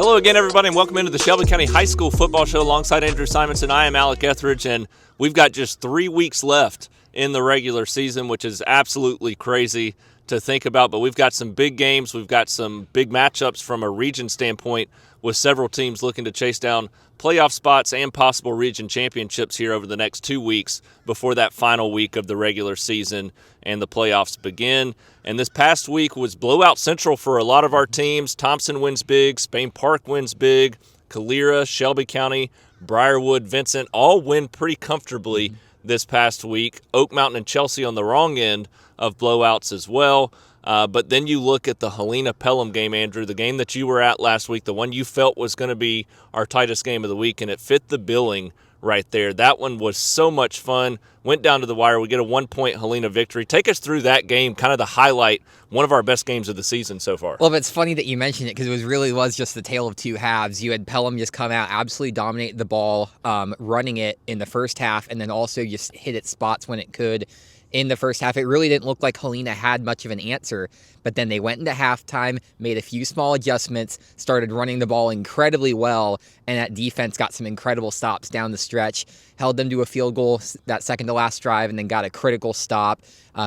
Hello again, everybody, and welcome into the Shelby County High School Football Show alongside Andrew Simonson. I am Alec Etheridge, and we've got just 3 weeks left in the regular season, which is absolutely crazy to think about. But we've got some big games. We've got some big matchups from a region standpoint with several teams looking to chase down playoff spots and possible region championships here over the next 2 weeks before that final week of the regular season and the playoffs begin. And this past week was blowout central for a lot of our teams. Thompson wins big, Spain Park wins big, Calera, Shelby County, Briarwood, Vincent all win pretty comfortably this past week. Oak Mountain and Chelsea on the wrong end of blowouts as well. But then you look at the Helena Pelham game, Andrew, the game that you were at last week, the one you felt was going to be our tightest game of the week, and it fit the billing right there. That one was so much fun. Went down to the wire. We get a 1-point Helena victory. Take us through that game, kind of the highlight, one of our best games of the season so far. Well, but it's funny that you mentioned it because it really was just the tale of two halves. You had Pelham just come out, absolutely dominate the ball, running it in the first half, and then also just hit its spots when it could in the first half. It really didn't look like Helena had much of an answer, but then they went into halftime, made a few small adjustments, started running the ball incredibly well, and that defense got some incredible stops down the stretch, held them to a field goal that second to last drive, and then got a critical stop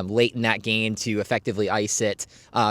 late in that game to effectively ice it.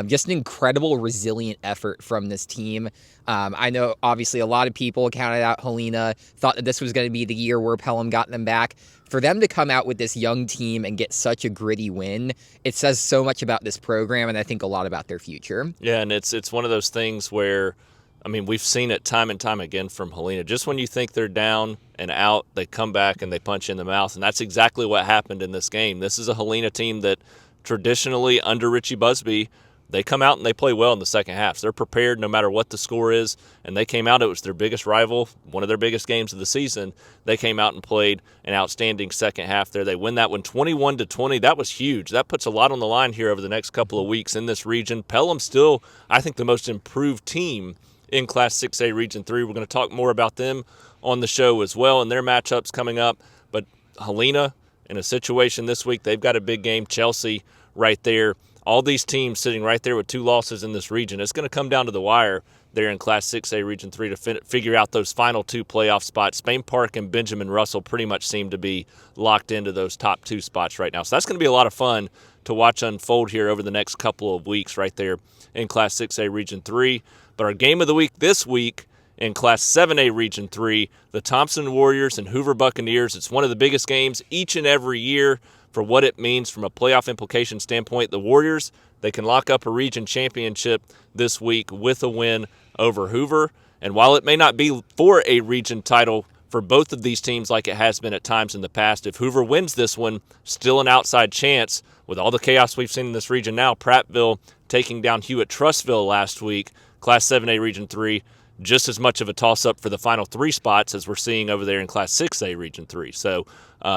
Just an incredible, resilient effort from this team. I know, obviously, a lot of people counted out Helena, thought that this was going to be the year where Pelham got them back. For them to come out with this young team and get such a gritty win, it says so much about this program and I think a lot about their future. Yeah, and it's one of those things where, I mean, we've seen it time and time again from Helena. Just when you think they're down and out, they come back and they punch you in the mouth, and that's exactly what happened in this game. This is a Helena team that traditionally, under Richie Busby, they come out and they play well in the second half. So they're prepared no matter what the score is, and they came out. It was their biggest rival, one of their biggest games of the season. They came out and played an outstanding second half there. They win that one 21-20. That was huge. That puts a lot on the line here over the next couple of weeks in this region. Pelham still, I think, the most improved team in Class 6A Region 3. We're going to talk more about them on the show as well and their matchups coming up. But Helena, in a situation this week, they've got a big game. Chelsea right there. All these teams sitting right there with 2 losses in this region. It's going to come down to the wire there in Class 6A Region 3 to figure out those final 2 playoff spots. Spain Park and Benjamin Russell pretty much seem to be locked into those top 2 spots right now. So that's going to be a lot of fun to watch unfold here over the next couple of weeks right there in Class 6A Region 3. But our game of the week this week in Class 7A Region 3, the Thompson Warriors and Hoover Buccaneers. It's one of the biggest games each and every year for what it means from a playoff implication standpoint. The Warriors, they can lock up a region championship this week with a win over Hoover. And while it may not be for a region title for both of these teams like it has been at times in the past, if Hoover wins this one, still an outside chance. With all the chaos we've seen in this region now, Prattville taking down Hewitt-Trussville last week, Class 7A Region 3, just as much of a toss-up for the final 3 spots as we're seeing over there in Class 6A Region 3. So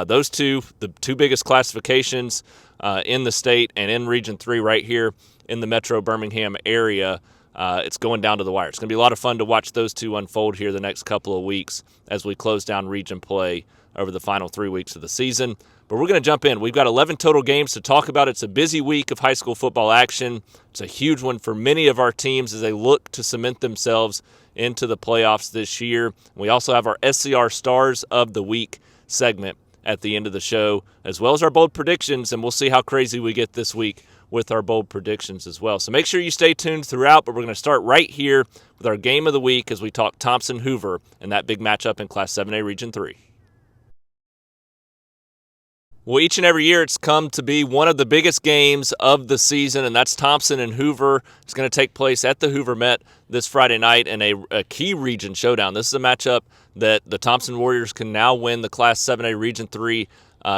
those two, the 2 biggest classifications in the state and in Region 3 right here in the Metro Birmingham area, it's going down to the wire. It's going to be a lot of fun to watch those 2 unfold here the next couple of weeks as we close down region play over the final 3 weeks of the season. But we're going to jump in. We've got 11 total games to talk about. It's a busy week of high school football action. It's a huge one for many of our teams as they look to cement themselves into the playoffs this year. We also have our SCR Stars of the Week segment at the end of the show, as well as our bold predictions, and we'll see how crazy we get this week with our bold predictions as well. So make sure you stay tuned throughout, but we're going to start right here with our game of the week as we talk Thompson-Hoover and that big matchup in Class 7A Region 3. Well, each and every year it's come to be one of the biggest games of the season, and that's Thompson and Hoover. It's going to take place at the Hoover Met this Friday night in a key region showdown. This is a matchup that the Thompson Warriors can now win the Class 7A Region 3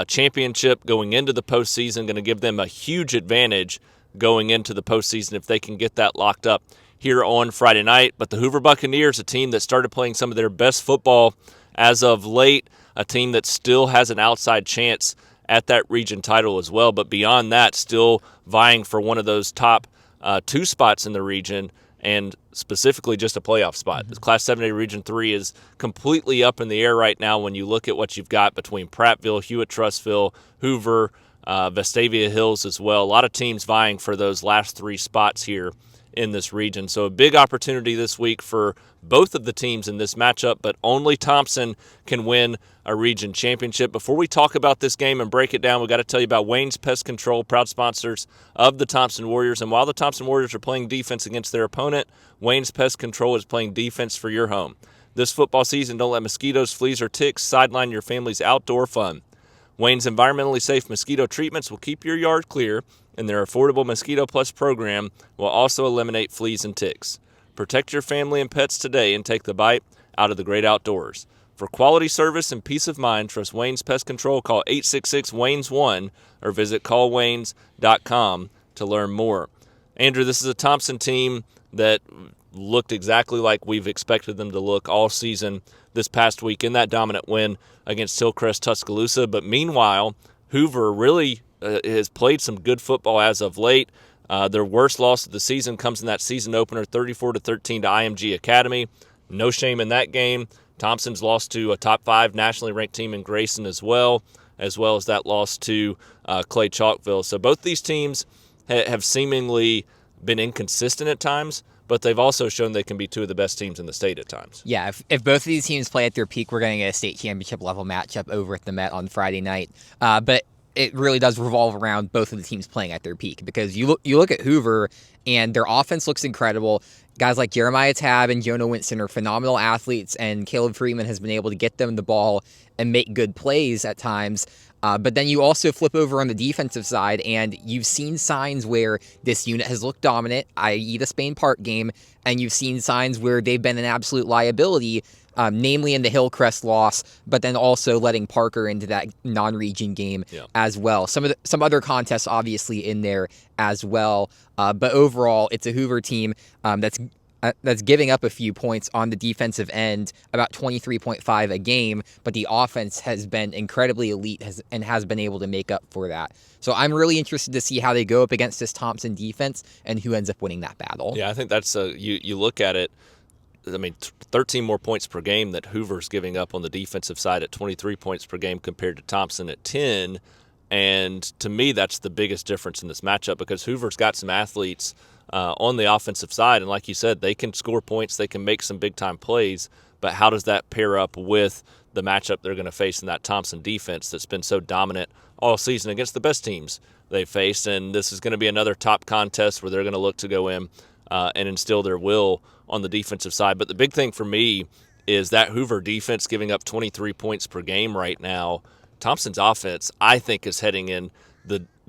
championship going into the postseason. Going to give them a huge advantage going into the postseason if they can get that locked up here on Friday night. But the Hoover Buccaneers, a team that started playing some of their best football as of late, a team that still has an outside chance at that region title as well, but beyond that, still vying for one of those top 2 spots in the region, and specifically just a playoff spot. The Class 7A Region 3 is completely up in the air right now when you look at what you've got between Prattville, Hewitt-Trussville, Hoover, Vestavia Hills as well. A lot of teams vying for those last 3 spots here in this region. So a big opportunity this week for both of the teams in this matchup, but only Thompson can win a region championship. Before we talk about this game and break it down, we got to tell you about Wayne's Pest Control, proud sponsors of the Thompson Warriors. And while the Thompson Warriors are playing defense against their opponent, Wayne's Pest Control is playing defense for your home. This football season, don't let mosquitoes, fleas, or ticks sideline your family's outdoor fun. Wayne's environmentally safe mosquito treatments will keep your yard clear, and their affordable Mosquito Plus program will also eliminate fleas and ticks. Protect your family and pets today and take the bite out of the great outdoors. For quality service and peace of mind, trust Wayne's Pest Control. Call 866-WAYNES-1 or visit callwaynes.com to learn more. Andrew, this is a Thompson team that looked exactly like we've expected them to look all season this past week in that dominant win against Hillcrest Tuscaloosa. But meanwhile, Hoover really has played some good football as of late. Their worst loss of the season comes in that season opener, 34-13 to IMG Academy. No shame in that game. Thompson's lost to a top 5 nationally ranked team in Grayson as well as that loss to Clay Chalkville. So both these teams have seemingly been inconsistent at times, but they've also shown they can be two of the best teams in the state at times. Yeah, if both of these teams play at their peak, we're going to get a state championship level matchup over at the Met on Friday night. But it really does revolve around both of the teams playing at their peak, because you look at Hoover and their offense looks incredible. Guys like Jeremiah Tabb and Jonah Winston are phenomenal athletes, and Caleb Freeman has been able to get them the ball and make good plays at times. But then you also flip over on the defensive side, and you've seen signs where this unit has looked dominant, i.e. the Spain Park game, and you've seen signs where they've been an absolute liability, namely in the Hillcrest loss, but then also letting Parker into that non-region game as well. Some other contests obviously in there as well, but overall it's a Hoover team that's giving up a few points on the defensive end, about 23.5 a game, but the offense has been incredibly elite and has been able to make up for that. So I'm really interested to see how they go up against this Thompson defense and who ends up winning that battle. Yeah, I think that's you look at it. I mean, 13 more points per game that Hoover's giving up on the defensive side at 23 points per game compared to Thompson at 10. And to me, that's the biggest difference in this matchup, because Hoover's got some athletes on the offensive side. And like you said, they can score points, they can make some big-time plays. But how does that pair up with the matchup they're going to face in that Thompson defense that's been so dominant all season against the best teams they've faced? And this is going to be another top contest where they're going to look to go in and instill their will on the defensive side. But the big thing for me is that Hoover defense giving up 23 points per game right now. Thompson's offense, I think, is heading in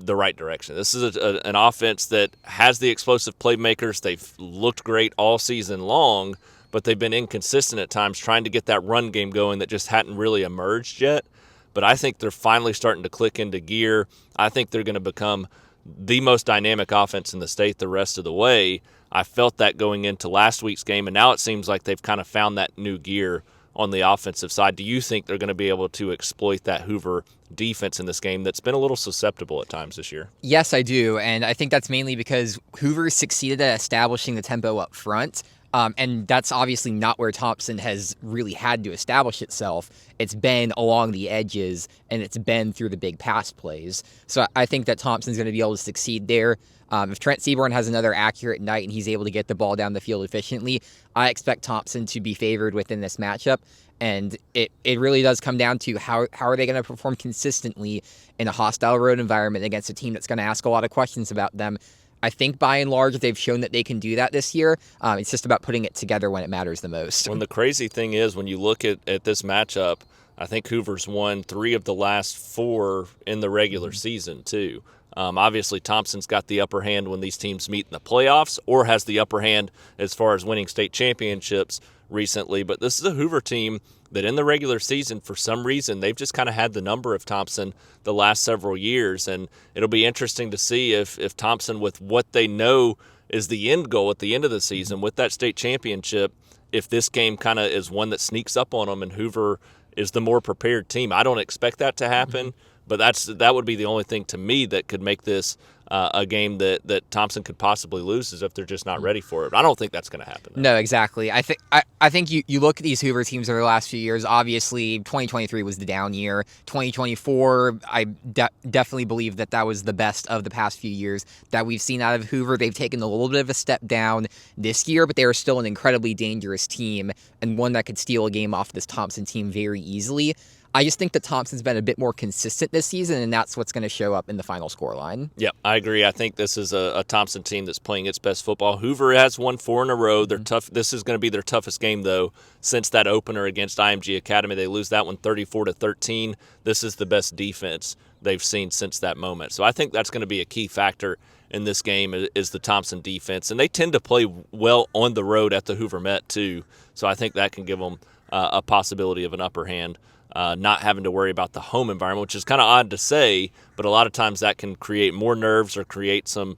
the right direction. This is an offense that has the explosive playmakers. They've looked great all season long, but they've been inconsistent at times trying to get that run game going that just hadn't really emerged yet. But I think they're finally starting to click into gear. I think they're going to become the most dynamic offense in the state the rest of the way. I felt that going into last week's game, and now it seems like they've kind of found that new gear on the offensive side. Do you think they're going to be able to exploit that Hoover defense in this game that's been a little susceptible at times this year? Yes, I do, and I think that's mainly because Hoover succeeded at establishing the tempo up front. And that's obviously not where Thompson has really had to establish itself. It's been along the edges, and it's been through the big pass plays. So I think that Thompson's going to be able to succeed there. If Trent Seaborn has another accurate night and he's able to get the ball down the field efficiently, I expect Thompson to be favored within this matchup. And it really does come down to how are they going to perform consistently in a hostile road environment against a team that's going to ask a lot of questions about them. I think by and large they've shown that they can do that this year. It's just about putting it together when it matters the most. When the crazy thing is, when you look at this matchup, I think Hoover's won 3 of the last 4 in the regular season too. Obviously, Thompson's got the upper hand when these teams meet in the playoffs, or has the upper hand as far as winning state championships recently. But this is a Hoover team that in the regular season, for some reason, they've just kind of had the number of Thompson the last several years. And it'll be interesting to see if Thompson, with what they know is the end goal at the end of the season with that state championship, if this game kind of is one that sneaks up on them and Hoover is the more prepared team. I don't expect that to happen, But that would be the only thing to me that could make this a game that Thompson could possibly lose, is if they're just not ready for it. I don't think that's going to happen, though. No, exactly. I think you look at these Hoover teams over the last few years. Obviously, 2023 was the down year. 2024, I definitely believe that was the best of the past few years that we've seen out of Hoover. They've taken a little bit of a step down this year, but they are still an incredibly dangerous team and one that could steal a game off this Thompson team very easily. I just think that Thompson's been a bit more consistent this season, and that's what's going to show up in the final scoreline. Yep, I agree. I think this is a Thompson team that's playing its best football. Hoover has won 4 in a row. They're tough. This is going to be their toughest game, though, since that opener against IMG Academy. They lose that one 34-13. This is the best defense they've seen since that moment. So I think that's going to be a key factor in this game, is the Thompson defense. And they tend to play well on the road at the Hoover Met, too. So I think that can give them a possibility of an upper hand. Not having to worry about the home environment, which is kind of odd to say, but a lot of times that can create more nerves or create some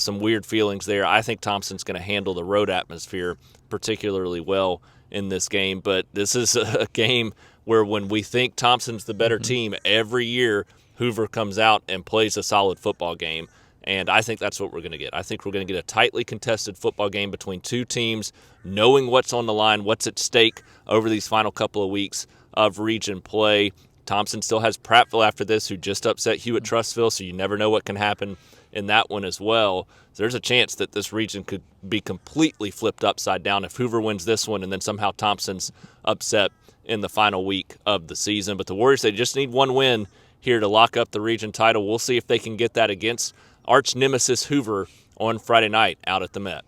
weird feelings there. I think Thompson's going to handle the road atmosphere particularly well in this game, but this is a game where when we think Thompson's the better team, every year Hoover comes out and plays a solid football game, and I think that's what we're going to get. I think we're going to get a tightly contested football game between two teams, knowing what's on the line, what's at stake over these final couple of weeks of region play. Thompson still has Prattville after this, who just upset Hewitt-Trussville, so you never know what can happen in that one as well. So there's a chance that this region could be completely flipped upside down if Hoover wins this one and then somehow Thompson's upset in the final week of the season. But the Warriors, they just need one win here to lock up the region title. We'll see if they can get that against arch nemesis Hoover on Friday night out at the Met.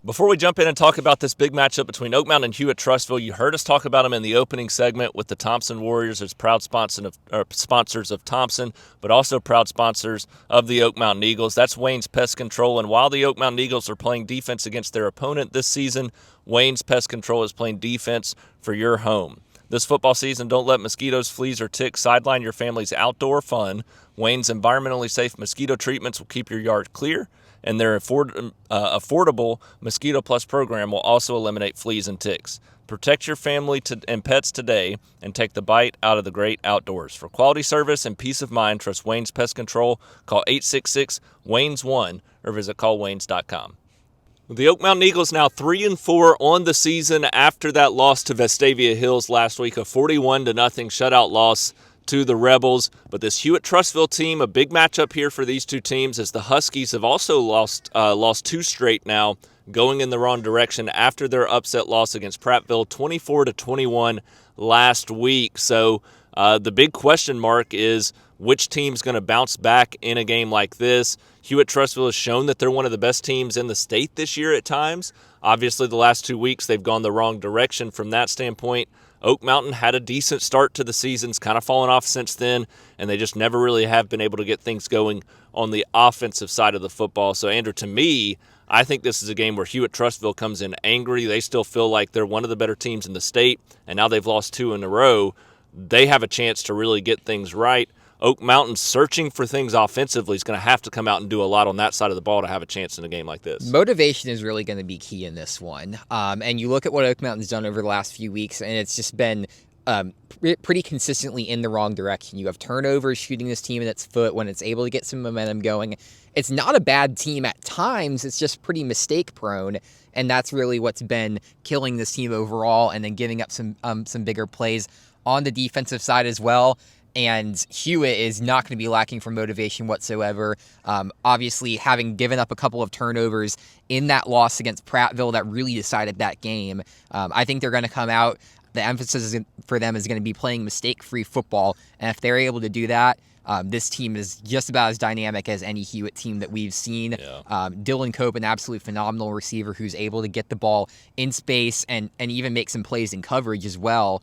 Before we jump in and talk about this big matchup between Oak Mountain and Hewitt-Trussville, you heard us talk about them in the opening segment with the Thompson Warriors as proud sponsors of Thompson, but also proud sponsors of the Oak Mountain Eagles. That's Wayne's Pest Control, and while the Oak Mountain Eagles are playing defense against their opponent this season, Wayne's Pest Control is playing defense for your home. This football season, don't let mosquitoes, fleas, or ticks sideline your family's outdoor fun. Wayne's environmentally safe mosquito treatments will keep your yard clear, and their affordable Mosquito Plus program will also eliminate fleas and ticks. Protect your family and pets today and take the bite out of the great outdoors. For quality service and peace of mind, trust Wayne's Pest Control. Call 866-WAYNES1 or visit callwaynes.com. The Oak Mountain Eagles now 3-4 on the season after that loss to Vestavia Hills last week, a 41-0 shutout loss to the Rebels. But this Hewitt-Trussville team, a big matchup here for these two teams, as the Huskies have also lost 2 straight now, going in the wrong direction after their upset loss against Prattville, 24-21 last week. So the big question mark is which team's going to bounce back in a game like this. Hewitt-Trussville has shown that they're one of the best teams in the state this year at times. Obviously, the last 2 weeks they've gone the wrong direction from that standpoint. Oak Mountain had a decent start to the season. It's kind of fallen off since then, and they just never really have been able to get things going on the offensive side of the football. So, Andrew, to me, I think this is a game where Hewitt-Trussville comes in angry. They still feel like they're one of the better teams in the state, and now they've lost 2 in a row. They have a chance to really get things right. Oak Mountain, searching for things offensively, is going to have to come out and do a lot on that side of the ball to have a chance in a game like this. Motivation is really going to be key in this one. And you look at what Oak Mountain's done over the last few weeks, and it's just been pretty consistently in the wrong direction. You have turnovers shooting this team in its foot when it's able to get some momentum going. It's not a bad team at times. It's just pretty mistake-prone, and that's really what's been killing this team overall, and then giving up some bigger plays on the defensive side as well. And Hewitt is not going to be lacking for motivation whatsoever. Obviously, having given up a couple of turnovers in that loss against Prattville that really decided that game, I think they're going to come out. The emphasis for them is going to be playing mistake-free football. And if they're able to do that, this team is just about as dynamic as any Hewitt team that we've seen. Yeah. Dylan Cope, an absolutely phenomenal receiver who's able to get the ball in space and even make some plays in coverage as well.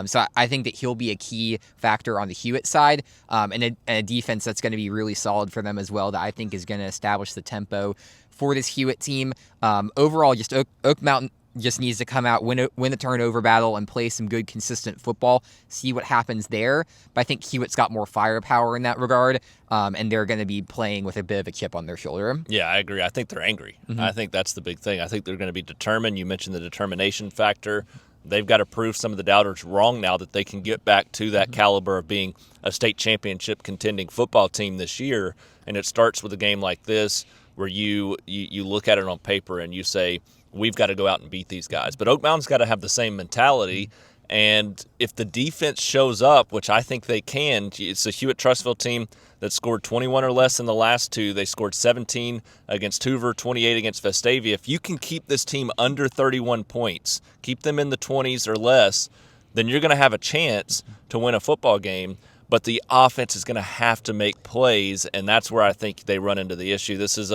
So I think that he'll be a key factor on the Hewitt side, and a defense that's going to be really solid for them as well, that I think is going to establish the tempo for this Hewitt team. Overall, just Oak Mountain just needs to come out, win the turnover battle, and play some good, consistent football, see what happens there. But I think Hewitt's got more firepower in that regard, and they're going to be playing with a bit of a chip on their shoulder. Yeah, I agree. I think they're angry. Mm-hmm. I think that's the big thing. I think they're going to be determined. You mentioned the determination factor. they've got to prove some of the doubters wrong now that they can get back to that caliber of being a state championship contending football team this year. And it starts with a game like this where you look at it on paper and you say, we've got to go out and beat these guys. But Oak Mountain's got to have the same mentality. And if the defense shows up, which I think they can, it's a Hewitt-Trussville team that scored 21 or less in the last two. They scored 17 against Hoover, 28 against Vestavia. If you can keep this team under 31 points, keep them in the 20s or less, then you're going to have a chance to win a football game. But the offense is going to have to make plays, and that's where I think they run into the issue. This is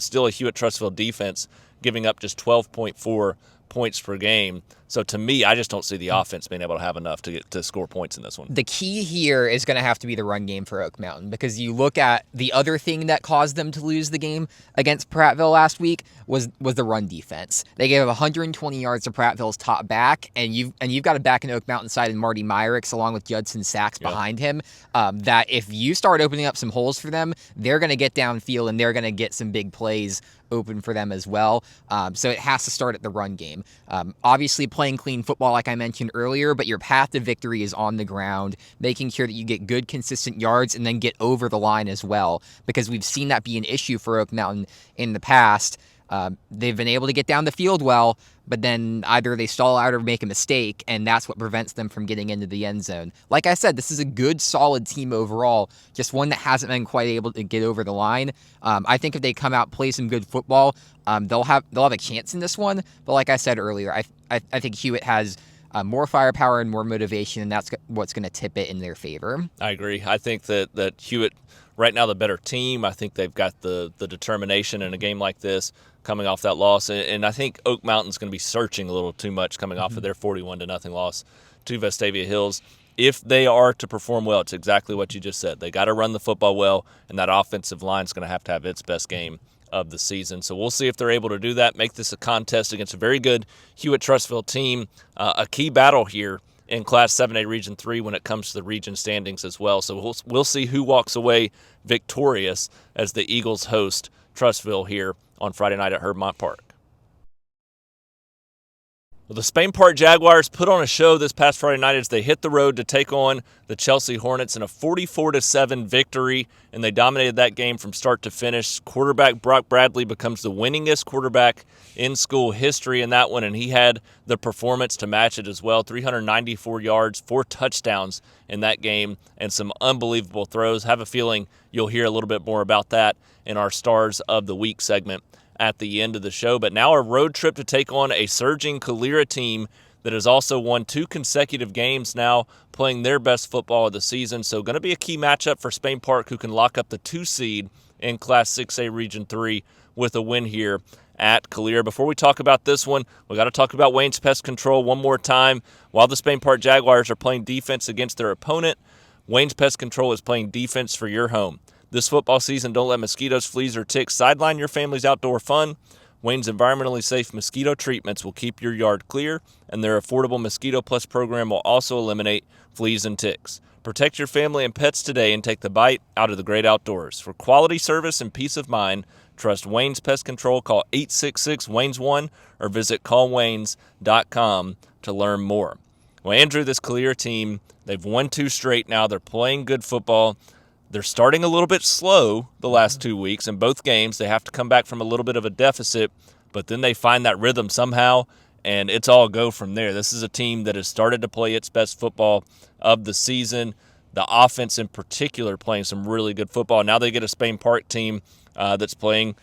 still a Hewitt-Trussville defense giving up just 12.4 points per game. So to me, I just don't see the offense being able to have enough to score points in this one. The key here is going to have to be the run game for Oak Mountain, because you look at the other thing that caused them to lose the game against Prattville last week was the run defense. They gave up 120 yards to Prattville's top back, and you've got a back in Oak Mountain side in Marty Myricks along with Judson Sachs behind him. That if you start opening up some holes for them, they're going to get downfield and they're going to get some big plays open for them as well. So it has to start at the run game. Obviously playing clean football like I mentioned earlier, but your path to victory is on the ground, making sure that you get good consistent yards and then get over the line as well, because we've seen that be an issue for Oak Mountain in the past. They've been able to get down the field well, but then either they stall out or make a mistake, and that's what prevents them from getting into the end zone. Like I said, this is a good, solid team overall, just one that hasn't been quite able to get over the line. I think if they come out, play some good football, they'll have a chance in this one. But like I said earlier, I think Hewitt has more firepower and more motivation, and that's what's going to tip it in their favor. I agree. I think that Hewitt, right now, the better team. I think they've got the determination in a game like this, coming off that loss. And I think Oak Mountain's going to be searching a little too much coming off of their 41-0 loss to Vestavia Hills. If they are to perform well, it's exactly what you just said. They got to run the football well, and that offensive line is going to have its best game of the season. So we'll see if they're able to do that, make this a contest against a very good Hewitt-Trussville team. A key battle here in Class 7A Region 3 when it comes to the region standings as well. So we'll see who walks away victorious as the Eagles host Trussville here on Friday night at Herbmont Park. Well, the Spain Park Jaguars put on a show this past Friday night as they hit the road to take on the Chelsea Hornets in a 44-7 victory, and they dominated that game from start to finish. Quarterback Brock Bradley becomes the winningest quarterback in school history in that one, and he had the performance to match it as well. 394 yards, 4 touchdowns in that game, and some unbelievable throws. Have a feeling you'll hear a little bit more about that in our Stars of the Week segment at the end of the show. But now a road trip to take on a surging Calera team that has also won 2 consecutive games now, playing their best football of the season. So going to be a key matchup for Spain Park, who can lock up the 2 seed in Class 6A Region 3 with a win here at Calera. Before we talk about this one, we got to talk about Wayne's Pest Control one more time. While the Spain Park Jaguars are playing defense against their opponent, Wayne's Pest Control is playing defense for your home. This football season, don't let mosquitoes, fleas, or ticks sideline your family's outdoor fun. Wayne's environmentally safe mosquito treatments will keep your yard clear, and their affordable Mosquito Plus program will also eliminate fleas and ticks. Protect your family and pets today and take the bite out of the great outdoors. For quality service and peace of mind, trust Wayne's Pest Control. Call 866-WAYNES-1 or visit callwaynes.com to learn more. Well, Andrew, this Calera team, they've won 2 straight now. They're playing good football. They're starting a little bit slow the last 2 weeks. In both games, they have to come back from a little bit of a deficit, but then they find that rhythm somehow, and it's all go from there. This is a team that has started to play its best football of the season. The offense in particular playing some really good football. Now they get a Spain Park team that's playing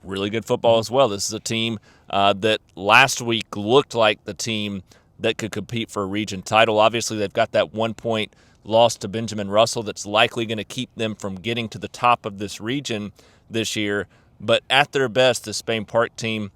really good football as well. This is a team that last week looked like the team that could compete for a region title. Obviously, they've got that 1-point loss to Benjamin Russell that's likely going to keep them from getting to the top of this region this year. But at their best, the Spain Park team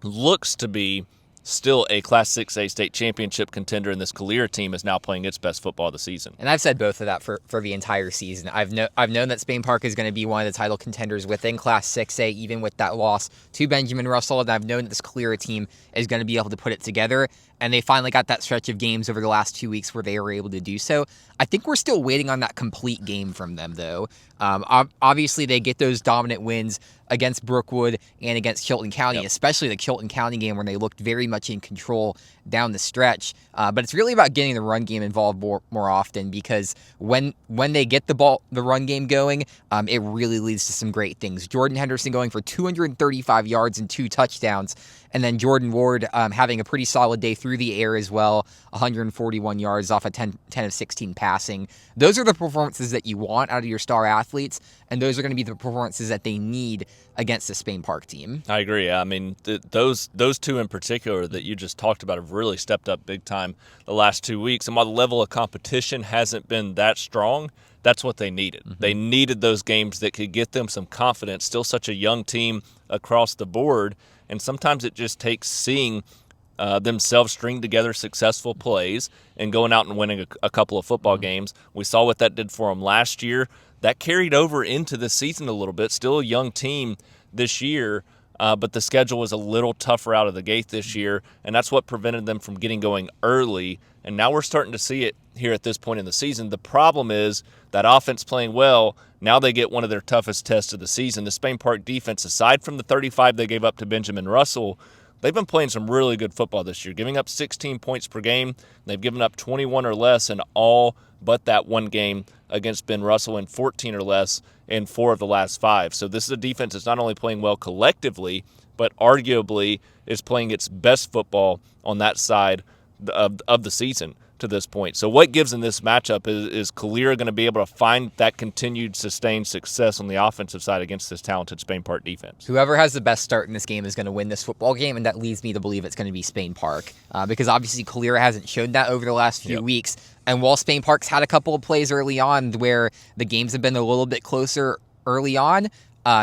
looks to be still a Class 6A state championship contender, and this Calera team is now playing its best football of the season. And I've said both of that for the entire season. I've known that Spain Park is going to be one of the title contenders within Class 6A, even with that loss to Benjamin Russell, and I've known that this Calera team is going to be able to put it together. and they finally got that stretch of games over the last 2 weeks where they were able to do so. I think we're still waiting on that complete game from them, though. Obviously, they get those dominant wins against Brookwood and against Chilton County, especially the Chilton County game where they looked very much in control down the stretch. But it's really about getting the run game involved more often, because when they get the run game going, it really leads to some great things. Jordan Henderson going for 235 yards and 2 touchdowns, and then Jordan Ward having a pretty solid day through the air as well, 141 yards off a 10 of 16 passing. Those are the performances that you want out of your star athletes, and those are going to be the performances that they need against the Spain Park team. I agree. I mean, those two in particular that you just talked about have really stepped up big time the last 2 weeks. And while the level of competition hasn't been that strong, that's what they needed. Mm-hmm. They needed those games that could get them some confidence. Still such a young team across the board, and sometimes it just takes seeing themselves string together successful plays and going out and winning a couple of football games. We saw what that did for them last year. That carried over into the season a little bit. Still a young team this year, but the schedule was a little tougher out of the gate this year, and that's what prevented them from getting going early. And now we're starting to see it here at this point in the season. The problem is that offense playing well, now they get one of their toughest tests of the season. The Spain Park defense, aside from the 35 they gave up to Benjamin Russell, they've been playing some really good football this year, giving up 16 points per game. They've given up 21 or less in all but that one game against Ben Russell, and 14 or less in 4 of the last 5. So this is a defense that's not only playing well collectively, but arguably is playing its best football on that side of the season to this point. So what gives in this matchup is Calera going to be able to find that continued sustained success on the offensive side against this talented Spain Park defense. Whoever has the best start in this game is going to win this football game, and that leads me to believe it's going to be Spain Park, because obviously Calera hasn't shown that over the last few weeks. And while Spain Park's had a couple of plays early on where the games have been a little bit closer early on,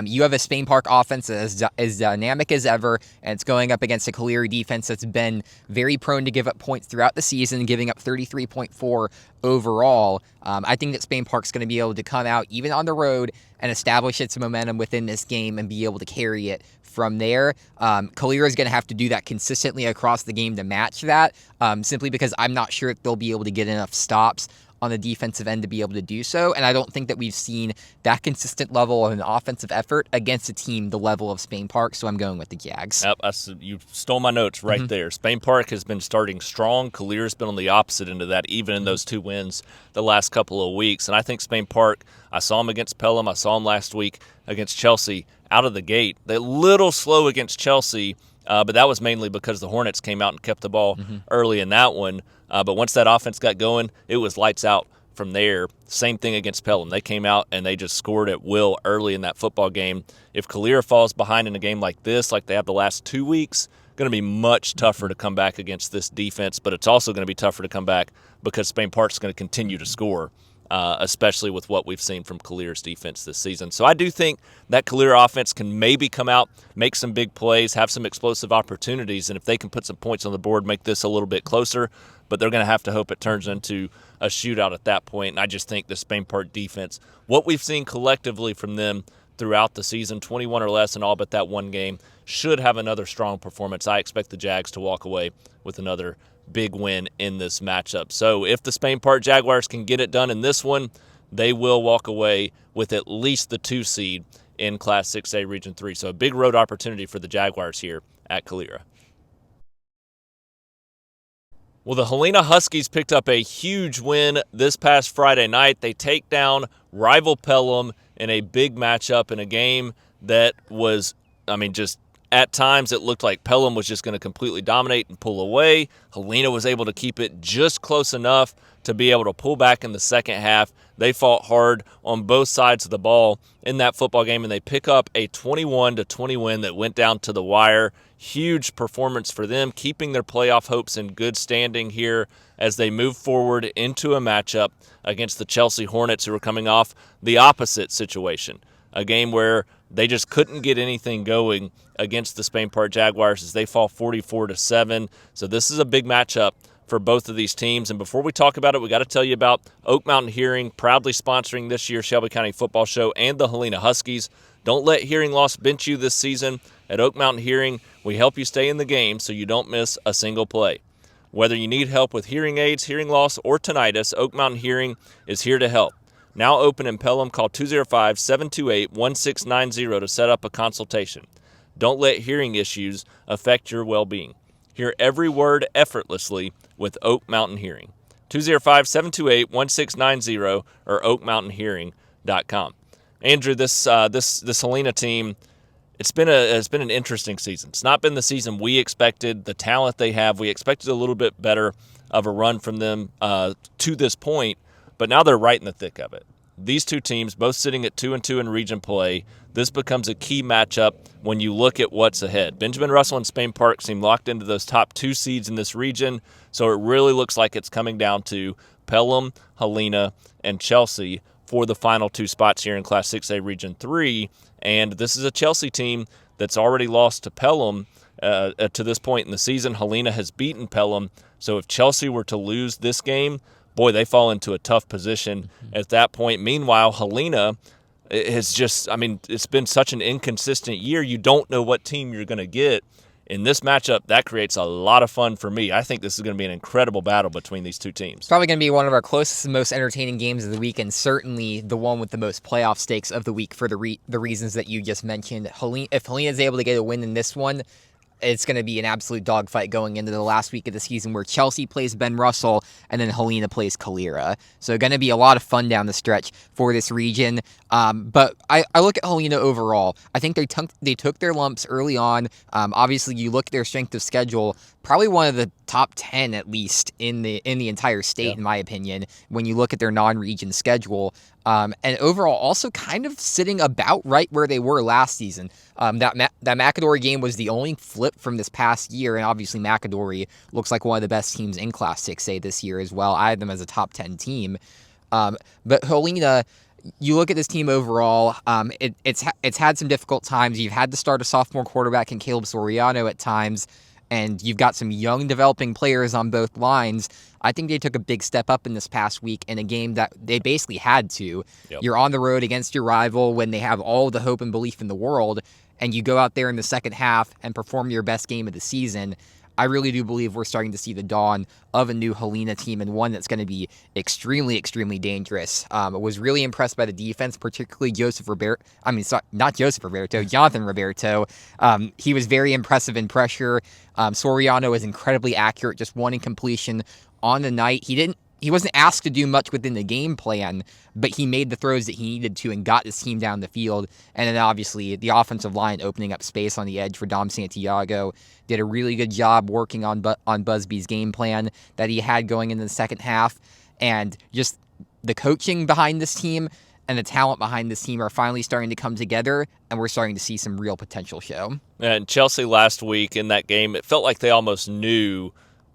you have a Spain Park offense as dynamic as ever, and it's going up against a Calera defense that's been very prone to give up points throughout the season, giving up 33.4 overall. I think that Spain Park's going to be able to come out, even on the road, and establish its momentum within this game and be able to carry it from there. Calera is going to have to do that consistently across the game to match that, simply because I'm not sure if they'll be able to get enough stops on the defensive end to be able to do so, and I don't think that we've seen that consistent level of an offensive effort against a team the level of Spain Park, so I'm going with the Jags. Yep, you stole my notes right there. Spain Park has been starting strong. Calera's been on the opposite end of that, even in those 2 wins the last couple of weeks, and I think Spain Park, I saw them against Pelham, I saw them last week against Chelsea out of the gate. They're a little slow against Chelsea, but that was mainly because the Hornets came out and kept the ball early in that one. But once that offense got going, it was lights out from there. Same thing against Pelham. They came out and they just scored at will early in that football game. If Calera falls behind in a game like this, like they have the last 2 weeks, going to be much tougher to come back against this defense. But it's also going to be tougher to come back because Spain Park's going to continue to score, especially with what we've seen from Calera's defense this season. So I do think that Calera offense can maybe come out, make some big plays, have some explosive opportunities, and if they can put some points on the board, make this a little bit closer, but they're going to have to hope it turns into a shootout at that point. And I just think the Spain Park defense, what we've seen collectively from them throughout the season, 21 or less in all but that one game, should have another strong performance. I expect the Jags to walk away with another big win in this matchup. So if the Spain Park Jaguars can get it done in this one, they will walk away with at least the 2 seed in Class 6A Region 3. So a big road opportunity for the Jaguars here at Calera. Well, the Helena Huskies picked up a huge win this past Friday night. They take down rival Pelham in a big matchup in a game that was, just at times it looked like Pelham was just going to completely dominate and pull away. Helena was able to keep it just close enough to be able to pull back in the second half. They fought hard on both sides of the ball in that football game, and they pick up a 21-20 win that went down to the wire. Huge performance for them, keeping their playoff hopes in good standing here as they move forward into a matchup against the Chelsea Hornets, who are coming off the opposite situation, a game where they just couldn't get anything going against the Spain Park Jaguars as they fall 44-7. So this is a big matchup for both of these teams. And before we talk about it, we got to tell you about Oak Mountain Hearing, proudly sponsoring this year's Shelby County Football Show and the Helena Huskies. Don't let hearing loss bench you this season. At Oak Mountain Hearing, we help you stay in the game so you don't miss a single play. Whether you need help with hearing aids, hearing loss, or tinnitus, Oak Mountain Hearing is here to help. Now open in Pelham, call 205-728-1690 to set up a consultation. Don't let hearing issues affect your well-being. Hear every word effortlessly with Oak Mountain Hearing. 205-728-1690 or oakmountainhearing.com. Andrew, this Helena team, it's been an interesting season. It's not been the season we expected. The talent they have, we expected a little bit better of a run from them to this point, but now they're right in the thick of it. These two teams, both sitting at 2-2 in region play, this becomes a key matchup when you look at what's ahead. Benjamin Russell and Spain Park seem locked into those top 2 seeds in this region, so it really looks like it's coming down to Pelham, Helena, and Chelsea for the final 2 spots here in Class 6A Region 3. And this is a Chelsea team that's already lost to Pelham to this point in the season. Helena has beaten Pelham, so if Chelsea were to lose this game, boy, they fall into a tough position at that point. Meanwhile, Helena has just, it's been such an inconsistent year. You don't know what team you're going to get. In this matchup, that creates a lot of fun for me. I think this is going to be an incredible battle between these two teams. It's probably going to be one of our closest and most entertaining games of the week, and certainly the one with the most playoff stakes of the week for the reasons that you just mentioned. If Helena is able to get a win in this one, it's going to be an absolute dogfight going into the last week of the season where Chelsea plays Ben Russell and then Helena plays Calera. So going to be a lot of fun down the stretch for this region. But I look at Helena overall. I think they took their lumps early on. Obviously, you look at their strength of schedule, probably one of the top 10 at least in the entire state, in my opinion, when you look at their non-region schedule. And overall, also kind of sitting about right where they were last season. That McAdory game was the only flip from this past year, and obviously McAdory looks like one of the best teams in Class 6A this year as well. I had them as a top 10 team. But Helena, you look at this team overall, it's had some difficult times. You've had to start a sophomore quarterback in Caleb Soriano at times, and you've got some young developing players on both lines. I think they took a big step up in this past week in a game that they basically had to. Yep. You're on the road against your rival when they have all the hope and belief in the world, and you go out there in the second half and perform your best game of the season. I really do believe we're starting to see the dawn of a new Helena team, and one that's going to be extremely, extremely dangerous. I was really impressed by the defense, particularly Jonathan Roberto. He was very impressive in pressure. Soriano is incredibly accurate, just one incompletion on the night. He wasn't asked to do much within the game plan, but he made the throws that he needed to and got his team down the field. And then obviously the offensive line opening up space on the edge for Dom Santiago did a really good job working on Busby's game plan that he had going into the second half. And just the coaching behind this team and the talent behind this team are finally starting to come together, and we're starting to see some real potential show. And Chelsea last week in that game, it felt like they almost knew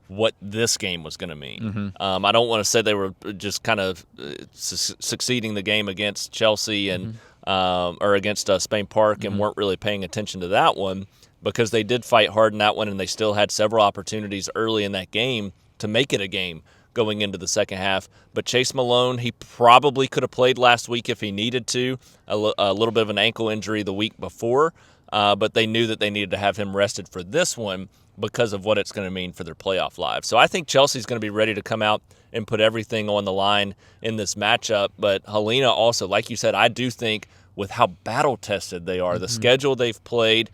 what this game was going to mean. Mm-hmm. I don't want to say they were just kind of succeeding the game against Chelsea and or against Spain Park and weren't really paying attention to that one, because they did fight hard in that one, and they still had several opportunities early in that game to make it a game going into the second half. But Chase Malone, he probably could have played last week if he needed to. A little bit of an ankle injury the week before, but they knew that they needed to have him rested for this one because of what it's going to mean for their playoff lives. So I think Chelsea's going to be ready to come out and put everything on the line in this matchup. But Helena also, like you said, I do think with how battle-tested they are, the schedule they've played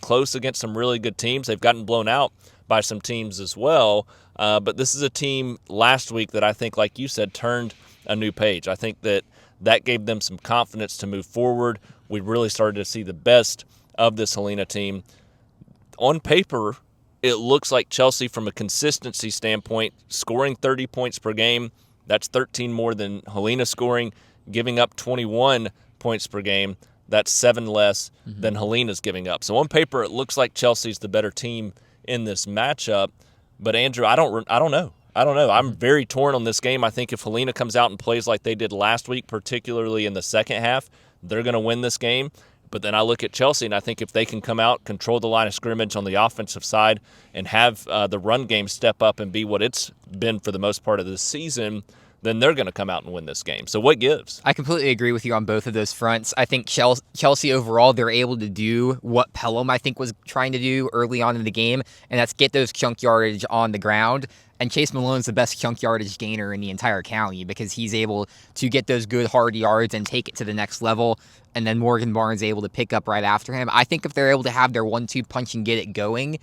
close against some really good teams. They've gotten blown out by some teams as well. But this is a team last week that I think, like you said, turned a new page. I think that gave them some confidence to move forward. We really started to see the best of this Helena team. On paper, it looks like Chelsea, from a consistency standpoint, scoring 30 points per game. That's 13 more than Helena scoring. Giving up 21 points per game. That's 7 less than Helena's giving up. So on paper, it looks like Chelsea's the better team in this matchup. But Andrew, I don't know. I'm very torn on this game. I think if Helena comes out and plays like they did last week, particularly in the second half, they're going to win this game. But then I look at Chelsea, and I think if they can come out, control the line of scrimmage on the offensive side, and have the run game step up and be what it's been for the most part of this season, then they're going to come out and win this game. So what gives? I completely agree with you on both of those fronts. I think Chelsea overall, they're able to do what Pelham, I think, was trying to do early on in the game, and that's get those chunk yardage on the ground. And Chase Malone's the best chunk yardage gainer in the entire county because he's able to get those good hard yards and take it to the next level. And then Morgan Barnes able to pick up right after him. I think if they're able to have their 1-2 punch and get it going,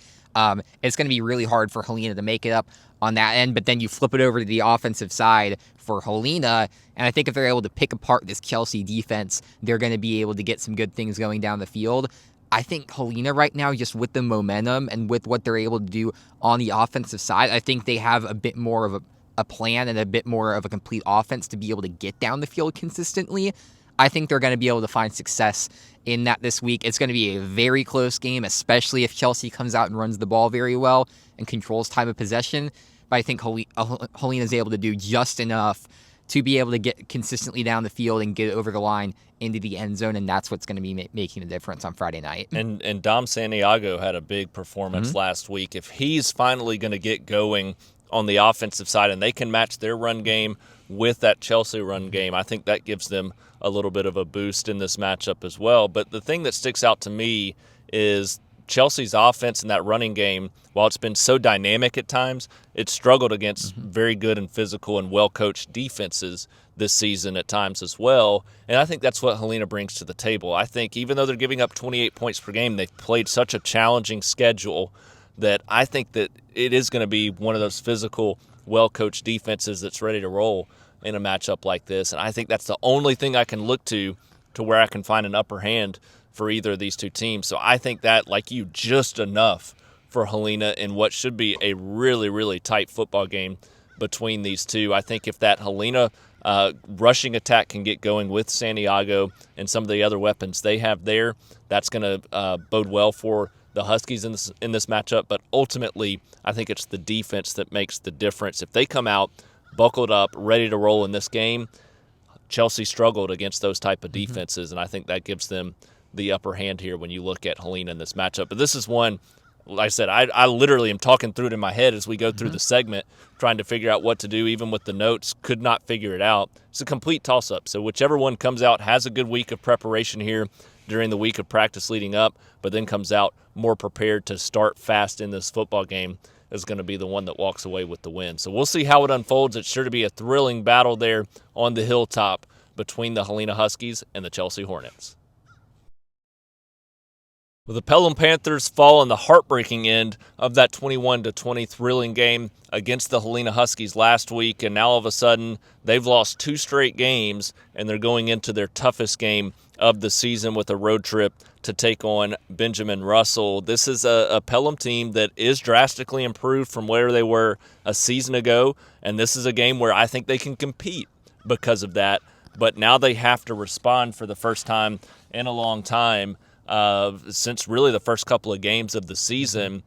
it's going to be really hard for Helena to make it up on that end. But then you flip it over to the offensive side for Helena, and I think if they're able to pick apart this Chelsea defense, they're going to be able to get some good things going down the field. I think Helena right now, just with the momentum and with what they're able to do on the offensive side, I think they have a bit more of a plan and a bit more of a complete offense to be able to get down the field consistently. I think they're going to be able to find success in that this week. It's going to be a very close game, especially if Chelsea comes out and runs the ball very well and controls time of possession. But I think Helena is able to do just enough to be able to get consistently down the field and get over the line into the end zone, and that's what's going to be making a difference on Friday night. And Dom Santiago had a big performance last week. If he's finally going to get going on the offensive side and they can match their run game with that Chelsea run game, I think that gives them a little bit of a boost in this matchup as well. But the thing that sticks out to me is Chelsea's offense in that running game, while it's been so dynamic at times, it's struggled against very good and physical and well-coached defenses this season at times as well. And I think that's what Helena brings to the table. I think even though they're giving up 28 points per game, they've played such a challenging schedule that I think that it is going to be one of those physical, well-coached defenses that's ready to roll in a matchup like this. And I think that's the only thing I can look to where I can find an upper hand for either of these two teams. So I think that, like you, just enough for Helena in what should be a really, really tight football game between these two. I think if that Helena rushing attack can get going with Santiago and some of the other weapons they have there, that's going to bode well for the Huskies in this matchup. But ultimately, I think it's the defense that makes the difference. If they come out buckled up, ready to roll in this game, Chelsea struggled against those type of defenses, and I think that gives them the upper hand here when you look at Helena in this matchup. But this is one, like I said, I literally am talking through it in my head as we go through the segment, trying to figure out what to do, even with the notes, could not figure it out. It's a complete toss-up. So whichever one comes out has a good week of preparation here during the week of practice leading up, but then comes out more prepared to start fast in this football game is going to be the one that walks away with the win. So we'll see how it unfolds. It's sure to be a thrilling battle there on the hilltop between the Helena Huskies and the Chelsea Hornets. Well, the Pelham Panthers fall on the heartbreaking end of that 21-20 thrilling game against the Helena Huskies last week, and now all of a sudden they've lost 2 straight games, and they're going into their toughest game of the season with a road trip to take on Benjamin Russell. This is a Pelham team that is drastically improved from where they were a season ago, and this is a game where I think they can compete because of that, but now they have to respond for the first time in a long time. Since really the first couple of games of the season,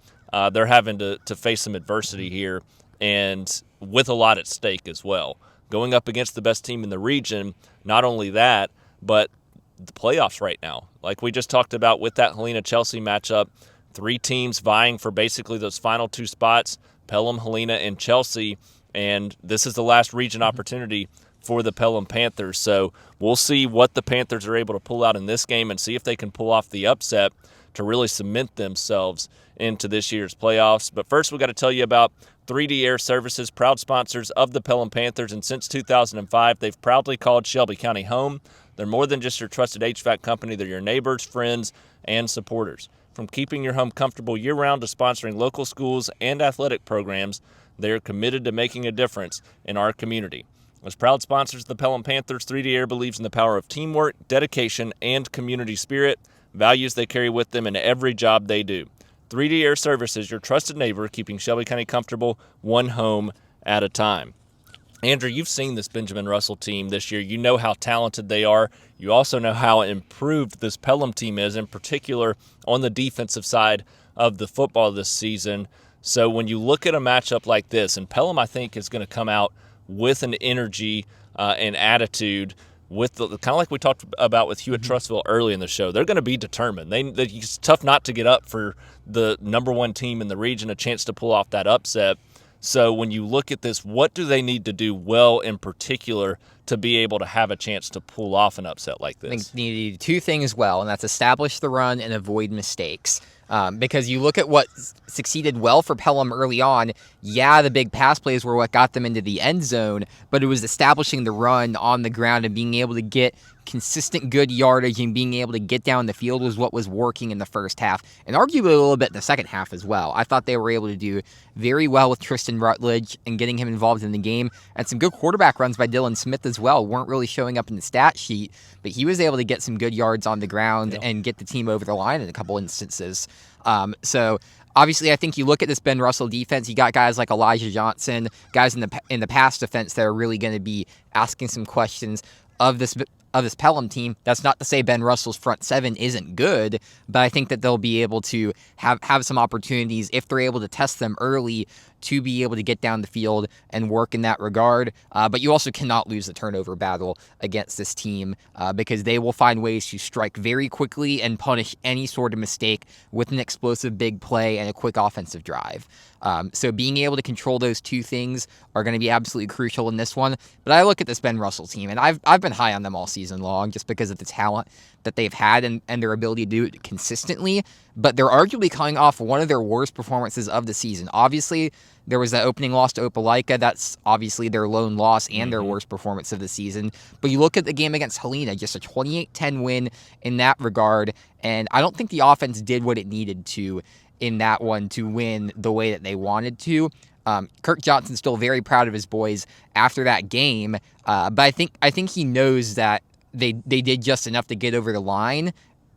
they're having to face some adversity here, and with a lot at stake as well. Going up against the best team in the region, not only that, but the playoffs right now. Like we just talked about with that Helena-Chelsea matchup, 3 teams vying for basically those final 2 spots, Pelham, Helena, and Chelsea, and this is the last region opportunity for the Pelham Panthers. So we'll see what the Panthers are able to pull out in this game and see if they can pull off the upset to really cement themselves into this year's playoffs. But first, we got to tell you about 3D Air Services, proud sponsors of the Pelham Panthers, and since 2005, they've proudly called Shelby County home. They're more than just your trusted HVAC company. They're your neighbors, friends, and supporters. From keeping your home comfortable year-round to sponsoring local schools and athletic programs, they are committed to making a difference in our community. As proud sponsors of the Pelham Panthers, 3D Air believes in the power of teamwork, dedication, and community spirit, values they carry with them in every job they do. 3D Air Services, your trusted neighbor, keeping Shelby County comfortable one home at a time. Andrew, you've seen this Benjamin Russell team this year. You know how talented they are. You also know how improved this Pelham team is, in particular on the defensive side of the football this season. So when you look at a matchup like this, and Pelham, I think, is going to come out with an energy and attitude, with the kind of like we talked about with Hewitt-Trussville early in the show. They're going to be determined. It's tough not to get up for the number 1 team in the region, a chance to pull off that upset. So when you look at this, what do they need to do well in particular to be able to have a chance to pull off an upset like this? I think they need to do two things well, and that's establish the run and avoid mistakes. Because you look at what succeeded well for Pelham early on, yeah, the big pass plays were what got them into the end zone, but it was establishing the run on the ground and being able to get consistent good yardage and being able to get down the field was what was working in the first half, and arguably a little bit in the second half as well. I thought they were able to do very well with Tristan Rutledge and getting him involved in the game, and some good quarterback runs by Dylan Smith as well. Weren't really showing up in the stat sheet, but he was able to get some good yards on the ground and get the team over the line in a couple instances. So obviously, I think you look at this Ben Russell defense. You got guys like Elijah Johnson, guys in the pass defense that are really going to be asking some questions of this Pelham team. That's not to say Ben Russell's front seven isn't good, but I think that they'll be able to have some opportunities if they're able to test them early to be able to get down the field and work in that regard. But you also cannot lose the turnover battle against this team because they will find ways to strike very quickly and punish any sort of mistake with an explosive big play and a quick offensive drive. So being able to control those two things are going to be absolutely crucial in this one. But I look at this Ben Russell team, and I've been high on them all season long just because of the talent that they've had and their ability to do it consistently. But they're arguably coming off one of their worst performances of the season. Obviously, there was that opening loss to Opelika. That's obviously their lone loss and their worst performance of the season. But you look at the game against Helena, just a 28-10 win in that regard. And I don't think the offense did what it needed to in that one to win the way that they wanted to. Kirk Johnson's still very proud of his boys after that game. But I think he knows that they did just enough to get over the line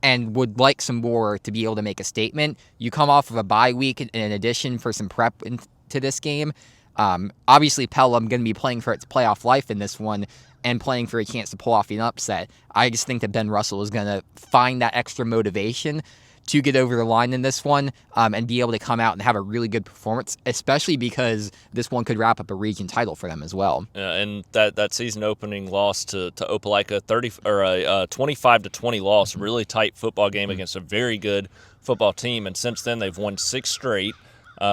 and would like some more to be able to make a statement. You come off of a bye week in addition for some prep into this game. Obviously, Pelham going to be playing for its playoff life in this one and playing for a chance to pull off an upset. I just think that Ben Russell is going to find that extra motivation to get over the line in this one and be able to come out and have a really good performance, especially because this one could wrap up a region title for them as well. And that season opening loss to Opelika, 25-20 loss, really tight football game against a very good football team. And since then, they've won 6 straight.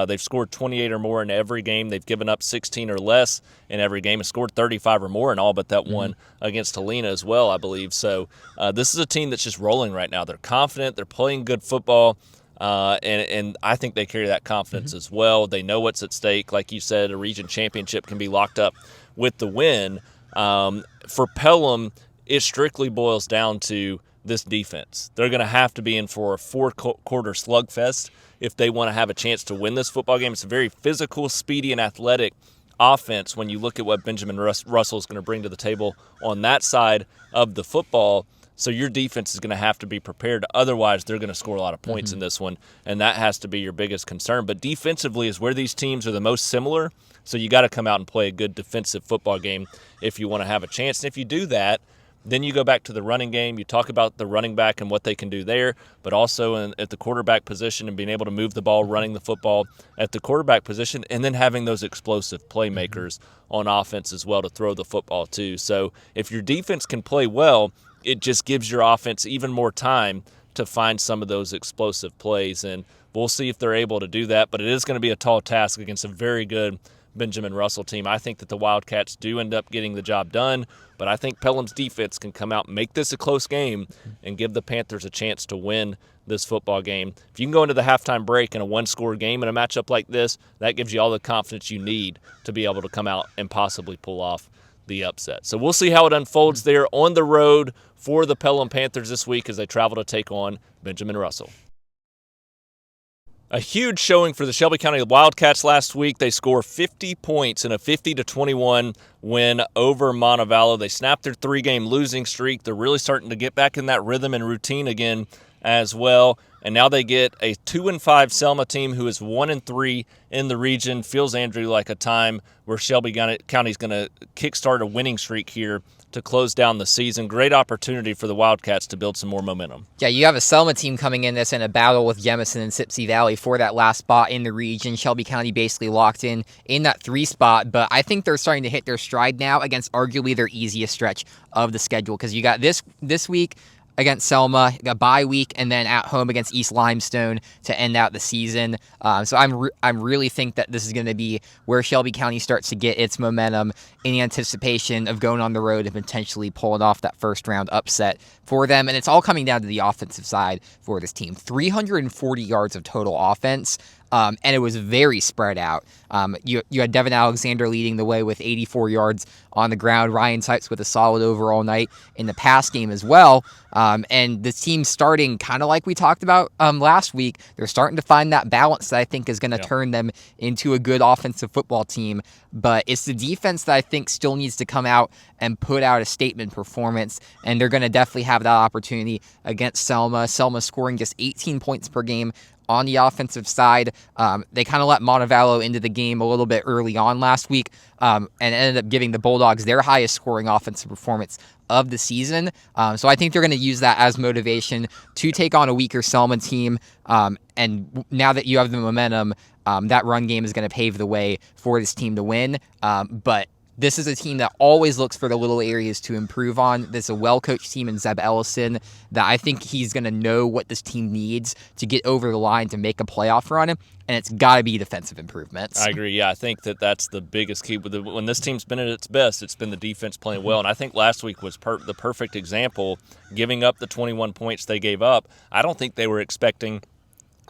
They've scored 28 or more in every game. They've given up 16 or less in every game and scored 35 or more in all but that one against Helena as well, I believe. So this is a team that's just rolling right now. They're confident. They're playing good football. And I think they carry that confidence as well. They know what's at stake. Like you said, a region championship can be locked up with the win. For Pelham, it strictly boils down to this defense. They're going to have to be in for a 4-quarter slugfest if they want to have a chance to win this football game. It's a very physical, speedy, and athletic offense when you look at what Benjamin Russell is going to bring to the table on that side of the football. So your defense is going to have to be prepared. Otherwise, they're going to score a lot of points in this one, and that has to be your biggest concern. But defensively is where these teams are the most similar, so you got to come out and play a good defensive football game if you want to have a chance. And if you do that, then you go back to the running game. You talk about the running back and what they can do there, but also at the quarterback position and being able to move the ball, running the football at the quarterback position, and then having those explosive playmakers on offense as well to throw the football too. So if your defense can play well, it just gives your offense even more time to find some of those explosive plays. And we'll see if they're able to do that, but it is going to be a tall task against a very good Benjamin Russell team. I think that the Wildcats do end up getting the job done, but I think Pelham's defense can come out and make this a close game and give the Panthers a chance to win this football game. If you can go into the halftime break in a one-score game in a matchup like this, that gives you all the confidence you need to be able to come out and possibly pull off the upset. So we'll see how it unfolds there on the road for the Pelham Panthers this week as they travel to take on Benjamin Russell. A huge showing for the Shelby County Wildcats last week. They score 50 points in a 50-21 win over Montevallo. They snapped their 3-game losing streak. They're really starting to get back in that rhythm and routine again as well. And now they get a 2-5 Selma team who is 1-3 in the region. Feels, Andrew, like a time where Shelby County is going to kickstart a winning streak here to close down the season. Great opportunity for the Wildcats to build some more momentum. Yeah, you have a Selma team coming in this in a battle with Jemison and Sipsey Valley for that last spot in the region. Shelby County basically locked in that 3 spot, but I think they're starting to hit their stride now against arguably their easiest stretch of the schedule because you got this week against Selma, a bye week, and then at home against East Limestone to end out the season. So I'm really think that this is going to be where Shelby County starts to get its momentum in anticipation of going on the road and potentially pulling off that first round upset for them. And it's all coming down to the offensive side for this team. 340 yards of total offense. And it was very spread out. You had Devin Alexander leading the way with 84 yards on the ground. Ryan Sipes with a solid overall night in the pass game as well. And the team starting kind of like we talked about last week. They're starting to find that balance that I think is going to turn them into a good offensive football team. But it's the defense that I think still needs to come out and put out a statement performance. And they're going to definitely have that opportunity against Selma. Selma scoring just 18 points per game on the offensive side. They kind of let Montevallo into the game a little bit early on last week and ended up giving the Bulldogs their highest scoring offensive performance of the season. So I think they're going to use that as motivation to take on a weaker Selma team. And now that you have the momentum, that run game is going to pave the way for this team to win. But this is a team that always looks for the little areas to improve on. There's a well-coached team in Zeb Ellison that I think he's going to know what this team needs to get over the line to make a playoff run, and it's got to be defensive improvements. I agree. Yeah, I think that's the biggest key. When this team's been at its best, it's been the defense playing well. And I think last week was the perfect example, giving up the 21 points they gave up. I don't think they were expecting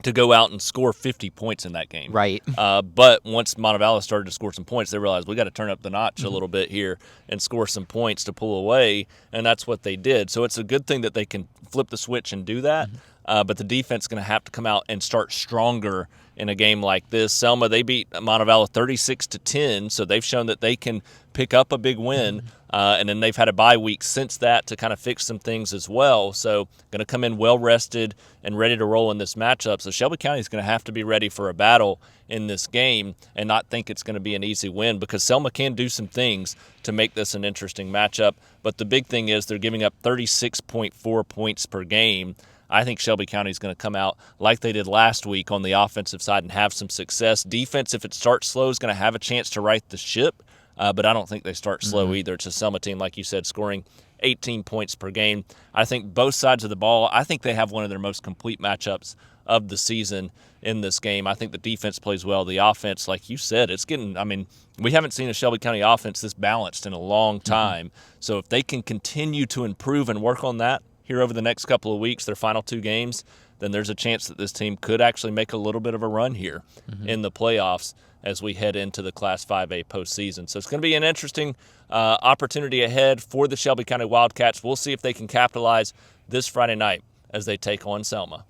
to go out and score 50 points in that game. Right. But once Montevallo started to score some points, they realized we got to turn up the notch a little bit here and score some points to pull away, and that's what they did. So it's a good thing that they can flip the switch and do that, but the defense is going to have to come out and start stronger in a game like this. Selma, they beat Montevallo 36-10, so they've shown that they can pick up a big win, and then they've had a bye week since that to kind of fix some things as well. So going to come in well-rested and ready to roll in this matchup. So Shelby County is going to have to be ready for a battle in this game and not think it's going to be an easy win, because Selma can do some things to make this an interesting matchup. But the big thing is they're giving up 36.4 points per game. I think Shelby County is going to come out like they did last week on the offensive side and have some success. Defense, if it starts slow, is going to have a chance to right the ship, but I don't think they start slow either. It's a Selma team, like you said, scoring 18 points per game. I think both sides of the ball, I think they have one of their most complete matchups of the season in this game. I think the defense plays well. The offense, like you said, it's getting, we haven't seen a Shelby County offense this balanced in a long time. So if they can continue to improve and work on that here over the next couple of weeks, their final two games, then there's a chance that this team could actually make a little bit of a run here in the playoffs as we head into the Class 5A postseason. So it's going to be an interesting opportunity ahead for the Shelby County Wildcats. We'll see if they can capitalize this Friday night as they take on Selma.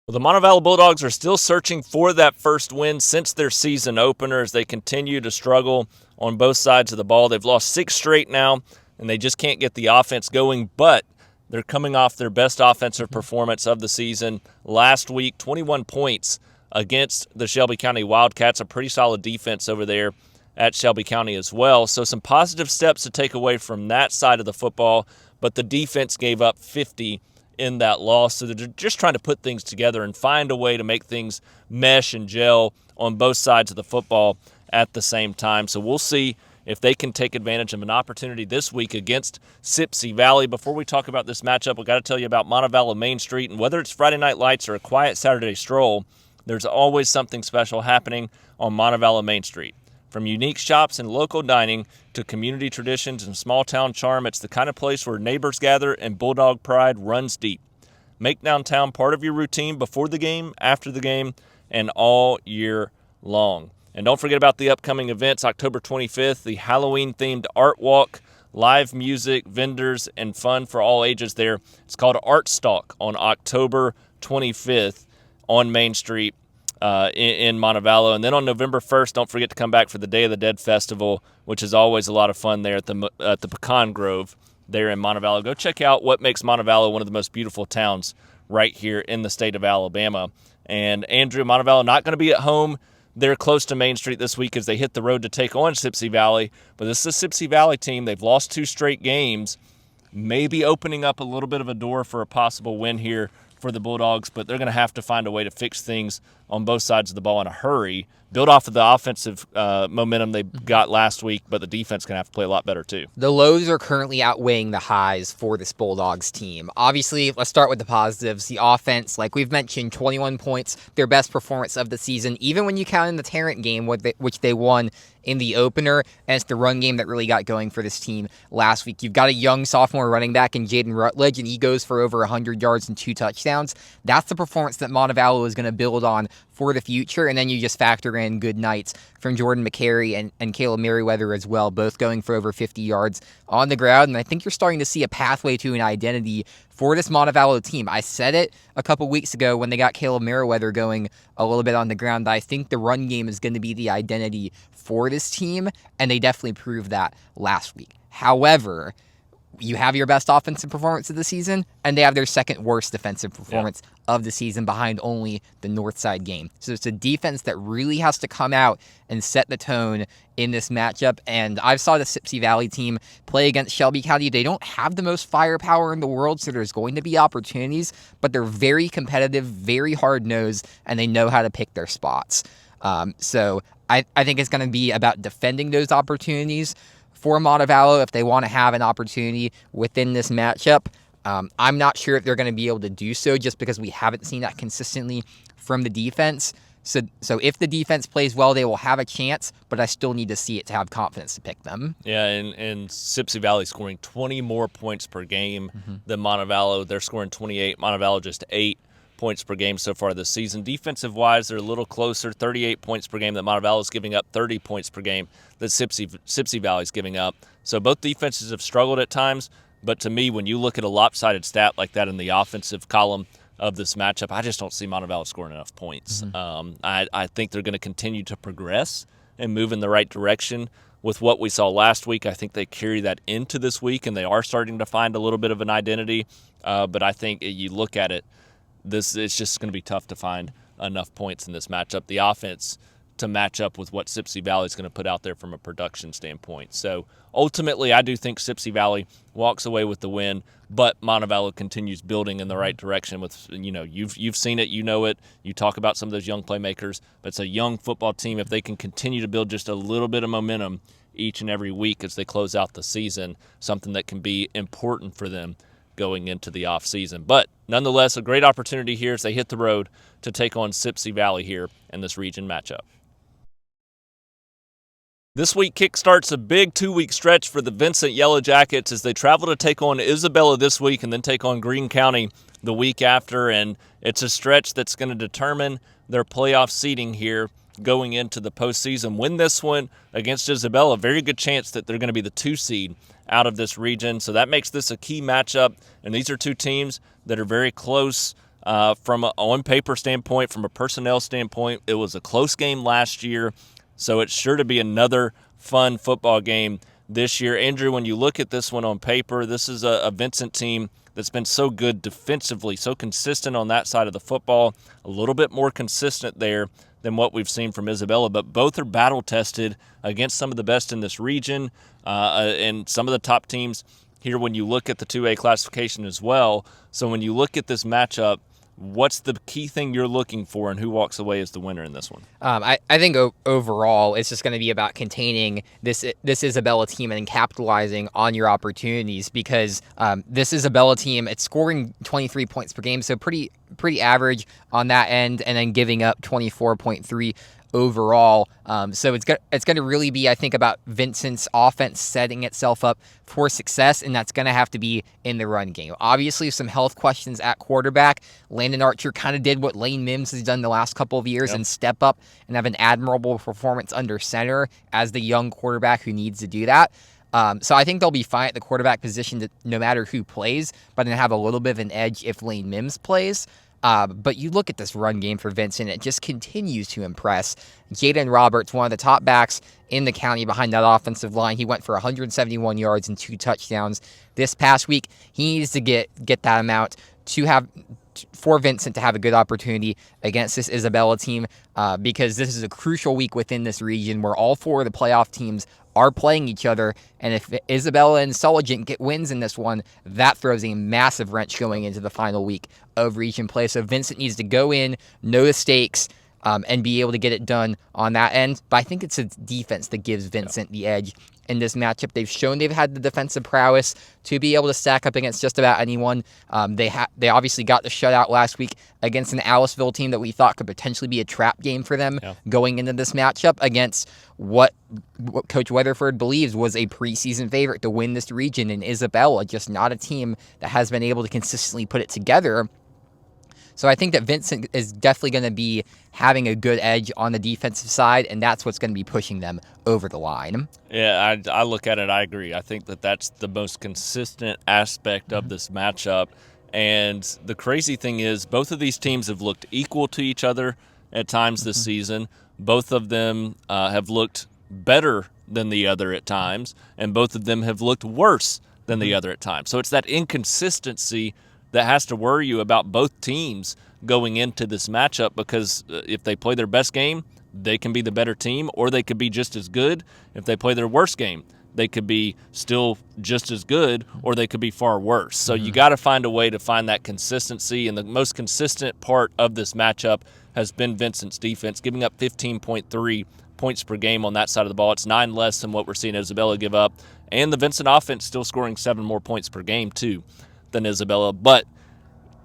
Well, the Montevallo Bulldogs are still searching for that first win since their season opener as they continue to struggle on both sides of the ball. They've lost 6 straight now, and they just can't get the offense going, but they're coming off their best offensive performance of the season. Last week, 21 points against the Shelby County Wildcats, a pretty solid defense over there at Shelby County as well. So some positive steps to take away from that side of the football, but the defense gave up 50 in that loss. So they're just trying to put things together and find a way to make things mesh and gel on both sides of the football at the same time. So we'll see if they can take advantage of an opportunity this week against Sipsey Valley. Before we talk about this matchup, we've got to tell you about Montevallo Main Street. And whether it's Friday Night Lights or a quiet Saturday stroll, there's always something special happening on Montevallo Main Street. From unique shops and local dining to community traditions and small-town charm, it's the kind of place where neighbors gather and Bulldog pride runs deep. Make downtown part of your routine before the game, after the game, and all year long. And don't forget about the upcoming events, October 25th, the Halloween-themed art walk, live music, vendors, and fun for all ages there. It's called Art Stalk on October 25th on Main Street in Montevallo. And then on November 1st, don't forget to come back for the Day of the Dead Festival, which is always a lot of fun there at the Pecan Grove there in Montevallo. Go check out what makes Montevallo one of the most beautiful towns right here in the state of Alabama. And Andrew, Montevallo not going to be at home. They're close to Main Street this week as they hit the road to take on Sipsey Valley. But this is a Sipsey Valley team. They've lost 2 straight games, maybe opening up a little bit of a door for a possible win here for the Bulldogs, but they're going to have to find a way to fix things on both sides of the ball in a hurry, build off of the offensive momentum they got last week, but the defense going to have to play a lot better too. The lows are currently outweighing the highs for this Bulldogs team. Obviously, let's start with the positives. The offense, like we've mentioned, 21 points, their best performance of the season, even when you count in the Tarrant game, which they won in the opener, and it's the run game that really got going for this team last week. You've got a young sophomore running back in Jaden Rutledge, and he goes for over 100 yards and 2 touchdowns. That's the performance that Montevallo is going to build on for the future, and then you just factor in good nights from Jordan McCary and Caleb Merriweather as well, both going for over 50 yards on the ground, and I think you're starting to see a pathway to an identity for this Montevallo team. I said it a couple weeks ago when they got Caleb Merriweather going a little bit on the ground. I think the run game is going to be the identity for this team, and they definitely proved that last week. However, you have your best offensive performance of the season, and they have their second worst defensive performance of the season behind only the Northside game. So it's a defense that really has to come out and set the tone in this matchup. And I've saw the Sipsey Valley team play against Shelby County. They don't have the most firepower in the world, so there's going to be opportunities, but they're very competitive, very hard-nosed, and they know how to pick their spots. So I think it's going to be about defending those opportunities for Montevallo if they want to have an opportunity within this matchup. I'm not sure if they're going to be able to do so just because we haven't seen that consistently from the defense. So if the defense plays well, they will have a chance, but I still need to see it to have confidence to pick them. Yeah, and Sipsey Valley scoring 20 more points per game than Montevallo. They're scoring 28. Montevallo just 8 points per game so far this season. Defensive-wise, they're a little closer, 38 points per game that Montevallo is giving up, 30 points per game that Sipsey Valley is giving up. So both defenses have struggled at times, but to me, when you look at a lopsided stat like that in the offensive column of this matchup, I just don't see Montevallo scoring enough points. I think they're going to continue to progress and move in the right direction. With what we saw last week, I think they carry that into this week, and they are starting to find a little bit of an identity. But I think you look at it, it's just going to be tough to find enough points in this matchup. The offense to match up with what Sipsey Valley is going to put out there from a production standpoint. So ultimately, I do think Sipsey Valley walks away with the win, but Montevallo continues building in the right direction. With you've seen it, you know it. You talk about some of those young playmakers, but it's a young football team. If they can continue to build just a little bit of momentum each and every week as they close out the season, something that can be important for them going into the offseason. But nonetheless, a great opportunity here as they hit the road to take on Sipsey Valley here in this region matchup. This week kickstarts a big 2-week stretch for the Vincent Yellow Jackets as they travel to take on Isabella this week and then take on Greene County the week after. And it's a stretch that's going to determine their playoff seeding here going into the postseason. Win this one against Isabella, very good chance that they're going to be the 2 seed out of this region. So that makes this a key matchup. And these are two teams that are very close from an on-paper standpoint, from a personnel standpoint. It was a close game last year, so it's sure to be another fun football game this year. Andrew, when you look at this one on paper, this is a Vincent team that's been so good defensively, so consistent on that side of the football, a little bit more consistent there than what we've seen from Isabella, but both are battle-tested against some of the best in this region and some of the top teams here when you look at the 2A classification as well. So when you look at this matchup, what's the key thing you're looking for, and who walks away as the winner in this one? I think overall it's just going to be about containing this Isabella team and capitalizing on your opportunities, because this Isabella team, it's scoring 23 points per game, so pretty average on that end, and then giving up 24.3 overall. So it's going to really be, I think, about Vincent's offense setting itself up for success, and that's going to have to be in the run game. Obviously, some health questions at quarterback. Landon Archer kind of did what Lane Mims has done the last couple of years and step up and have an admirable performance under center as the young quarterback who needs to do that. So I think they'll be fine at the quarterback position no matter who plays, but then have a little bit of an edge if Lane Mims plays. But you look at this run game for Vincent, it just continues to impress. Jaden Roberts, one of the top backs in the county behind that offensive line. He went for 171 yards and 2 touchdowns this past week. He needs to get that amount for Vincent to have a good opportunity against this Isabella team, because this is a crucial week within this region where all 4 of the playoff teams are playing each other. And if Isabella and Sulligent get wins in this one, that throws a massive wrench going into the final week of region play. So Vincent needs to go in, know the stakes, and be able to get it done on that end. But I think it's its defense that gives Vincent the edge in this matchup. They've shown they've had the defensive prowess to be able to stack up against just about anyone. They obviously got the shutout last week against an Aliceville team that we thought could potentially be a trap game for them going into this matchup against what Coach Weatherford believes was a preseason favorite to win this region in Isabella, just not a team that has been able to consistently put it together. So I think that Vincent is definitely going to be having a good edge on the defensive side, and that's what's going to be pushing them over the line. Yeah, I look at it, I agree. I think that that's the most consistent aspect of this matchup. And the crazy thing is both of these teams have looked equal to each other at times this season. Both of them have looked better than the other at times, and both of them have looked worse than the other at times. So it's that inconsistency that has to worry you about both teams going into this matchup, because if they play their best game, they can be the better team, or they could be just as good. If they play their worst game, they could be still just as good, or they could be far worse. So you got to find a way to find that consistency, and the most consistent part of this matchup has been Vincent's defense, giving up 15.3 points per game on that side of the ball. It's 9 less than what we're seeing Isabella give up, and the Vincent offense still scoring 7 more points per game too than Isabella. But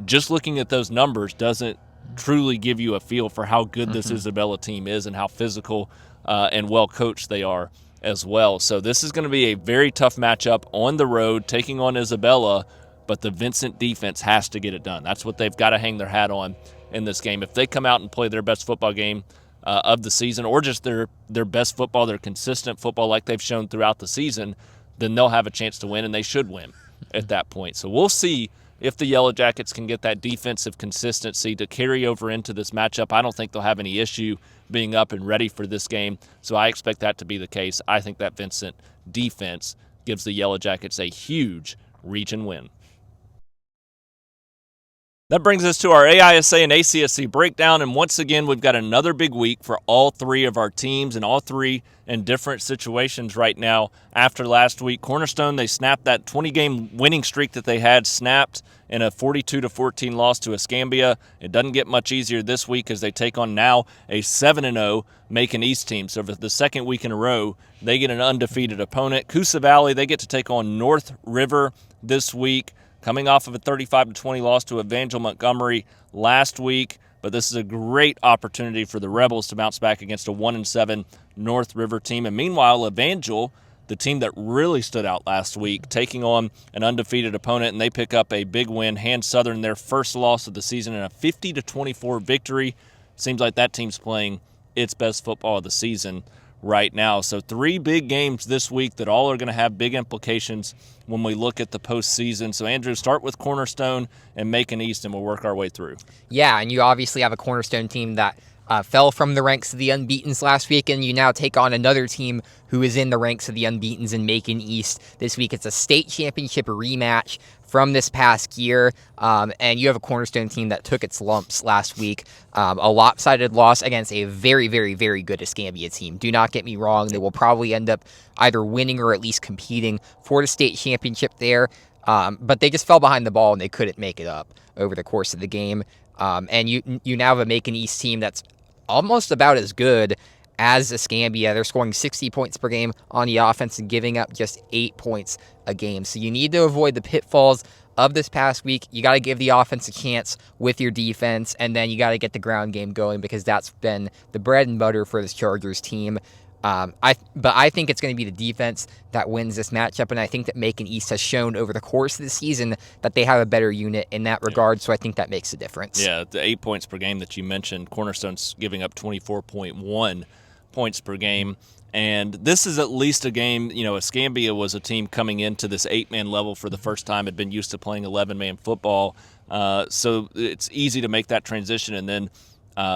just looking at those numbers doesn't truly give you a feel for how good this Isabella team is and how physical and well coached they are as well. So this is going to be a very tough matchup on the road, taking on Isabella, but the Vincent defense has to get it done. That's what they've got to hang their hat on in this game. If they come out and play their best football game of the season, or just their best football, their consistent football like they've shown throughout the season, then they'll have a chance to win, and they should win at that point. So we'll see if the Yellow Jackets can get that defensive consistency to carry over into this matchup. I don't think they'll have any issue being up and ready for this game, so I expect that to be the case. I think that Vincent defense gives the Yellow Jackets a huge region win. That brings us to our AISA and ACSC breakdown, and once again, we've got another big week for all three of our teams, and all three in different situations right now. After last week, Cornerstone, they snapped that 20-game winning streak that they had, snapped in a 42-14 loss to Escambia. It doesn't get much easier this week as they take on now a 7-0 Macon East team. So for the second week in a row, they get an undefeated opponent. Coosa Valley, they get to take on North River this week, coming off of a 35-20 loss to Evangel Montgomery last week. But this is a great opportunity for the Rebels to bounce back against a 1-7 North River team. And meanwhile, Evangel, the team that really stood out last week, taking on an undefeated opponent, and they pick up a big win, hand Southern their first loss of the season in a 50-24 victory. Seems like that team's playing its best football of the season right now. So 3 big games this week that all are going to have big implications when we look at the postseason. So, Andrew, start with Cornerstone and Macon East, and we'll work our way through. Yeah, and you obviously have a Cornerstone team that fell from the ranks of the unbeatens last week, and you now take on another team who is in the ranks of the unbeatens in Macon East this week. It's a state championship rematch from this past year, and you have a Cornerstone team that took its lumps last week. A lopsided loss against a very, very, very good Escambia team. Do not get me wrong. They will probably end up either winning or at least competing for the state championship there, but they just fell behind the ball and they couldn't make it up over the course of the game. And you now have a Macon East team that's almost about as good as Escambia. They're scoring 60 points per game on the offense and giving up just 8 points a game. So you need to avoid the pitfalls of this past week. You got to give the offense a chance with your defense, and then you got to get the ground game going, because that's been the bread and butter for this Chargers team. But I think it's going to be the defense that wins this matchup, and I think that Macon East has shown over the course of the season that they have a better unit in that regard, so I think that makes a difference. Yeah, the 8 points per game that you mentioned, Cornerstone's giving up 24.1 points per game, and this is at least a game, Escambia was a team coming into this 8-man level for the first time, had been used to playing 11-man football, so it's easy to make that transition and then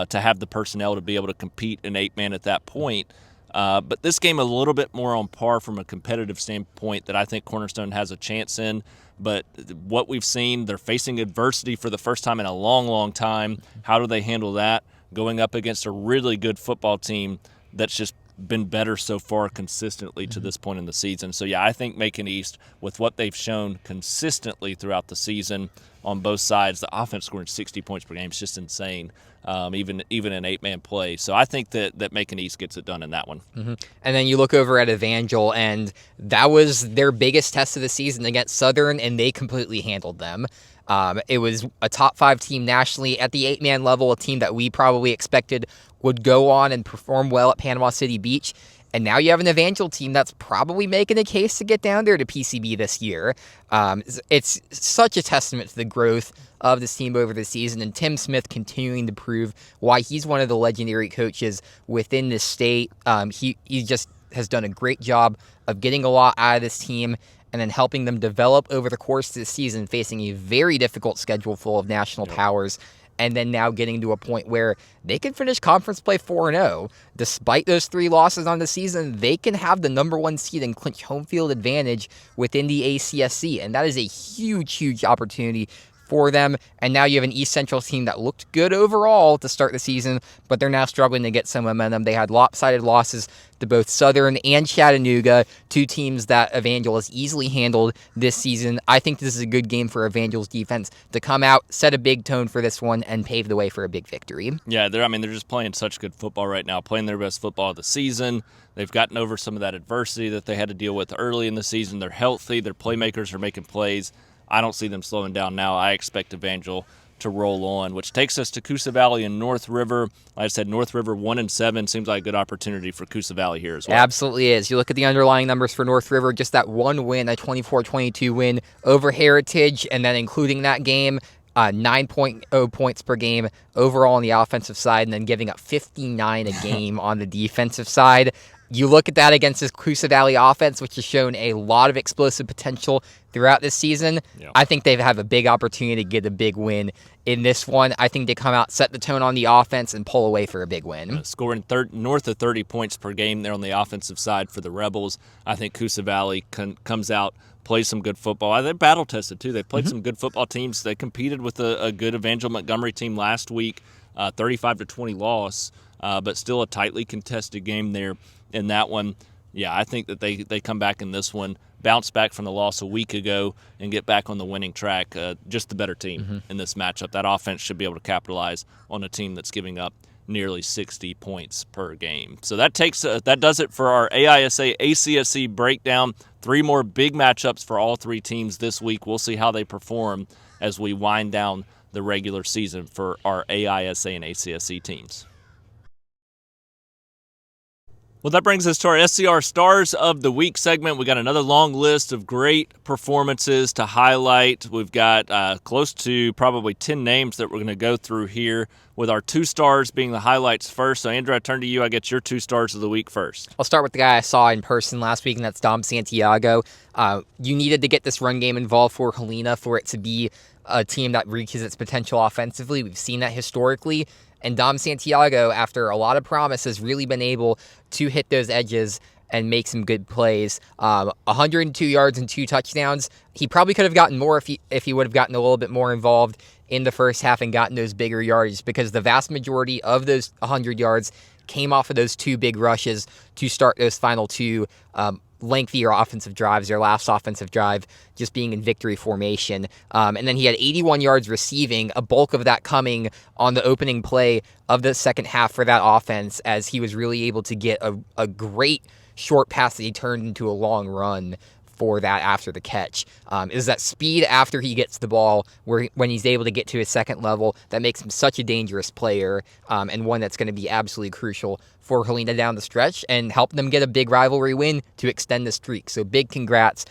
to have the personnel to be able to compete in 8-man at that point. But this game a little bit more on par from a competitive standpoint that I think Cornerstone has a chance in. But what we've seen, they're facing adversity for the first time in a long, long time. How do they handle that? Going up against a really good football team that's just been better so far consistently to this point in the season. So, yeah, I think Macon East, with what they've shown consistently throughout the season on both sides, the offense scoring 60 points per game is just insane, even in 8-man play. So I think that Macon East gets it done in that one. Mm-hmm. And then you look over at Evangel, and that was their biggest test of the season against Southern, and they completely handled them. It was a top 5 team nationally at the 8-man level, a team that we probably expected would go on and perform well at Panama City Beach. And now you have an Evangel team that's probably making a case to get down there to PCB this year. It's such a testament to the growth of this team over the season, and Tim Smith continuing to prove why he's one of the legendary coaches within the state. He just has done a great job of getting a lot out of this team and then helping them develop over the course of the season, facing a very difficult schedule full of national powers, and then now getting to a point where they can finish conference play 4-0. Despite those 3 losses on the season, they can have the number 1 seed and clinch home field advantage within the ACSC, and that is a huge, huge opportunity for them. And now you have an East Central team that looked good overall to start the season, but they're now struggling to get some momentum. They had lopsided losses to both Southern and Chattanooga, 2 teams that Evangel has easily handled this season. I think this is a good game for Evangel's defense to come out, set a big tone for this one, and pave the way for a big victory. Yeah, they're just playing such good football right now, playing their best football of the season. They've gotten over some of that adversity that they had to deal with early in the season. They're healthy. Their playmakers are making plays. I don't see them slowing down now. I expect Evangel to roll on, which takes us to Coosa Valley and North River. Like I said, North River 1-7 seems like a good opportunity for Coosa Valley here as well. Absolutely is. You look at the underlying numbers for North River, just that one win, a 24-22 win over Heritage, and then including that game, 9.0 points per game overall on the offensive side, and then giving up 59 a game on the defensive side. You look at that against this Coosa Valley offense, which has shown a lot of explosive potential throughout this season. Yeah. I think they have a big opportunity to get a big win in this one. I think they come out, set the tone on the offense, and pull away for a big win. Scoring north of 30 points per game there on the offensive side for the Rebels. I think Coosa Valley comes out, plays some good football. They're battle-tested, too. They've played some good football teams. They competed with a good Evangel Montgomery team last week, 35-20 loss, but still a tightly contested game there. In that one, yeah, I think that they come back in this one, bounce back from the loss a week ago, and get back on the winning track. Just the better team in this matchup. That offense should be able to capitalize on a team that's giving up nearly 60 points per game. So that does it for our AISA ACSC breakdown. 3 more big matchups for all 3 teams this week. We'll see how they perform as we wind down the regular season for our AISA and ACSC teams. Well, that brings us to our SCR Stars of the Week segment. We got another long list of great performances to highlight. We've got close to probably 10 names that we're going to go through here, with our 2 stars being the highlights first. So, Andrew, I turn to you. I get your 2 stars of the week first. I'll start with the guy I saw in person last week, and that's Dom Santiago. You needed to get this run game involved for Helena for it to be a team that reaches its potential offensively. We've seen that historically. And Dom Santiago, after a lot of promise, has really been able to hit those edges and make some good plays. 102 yards and 2 touchdowns. He probably could have gotten more if he would have gotten a little bit more involved in the first half and gotten those bigger yards, because the vast majority of those 100 yards came off of those 2 big rushes to start those final 2 lengthier offensive drives, their last offensive drive just being in victory formation. And then he had 81 yards receiving, a bulk of that coming on the opening play of the second half for that offense, as he was really able to get a great short pass that he turned into a long run for that after the catch. Is that speed after he gets the ball, when he's able to get to his second level, that makes him such a dangerous player, and one that's going to be absolutely crucial for Helena down the stretch and help them get a big rivalry win to extend the streak. So big congrats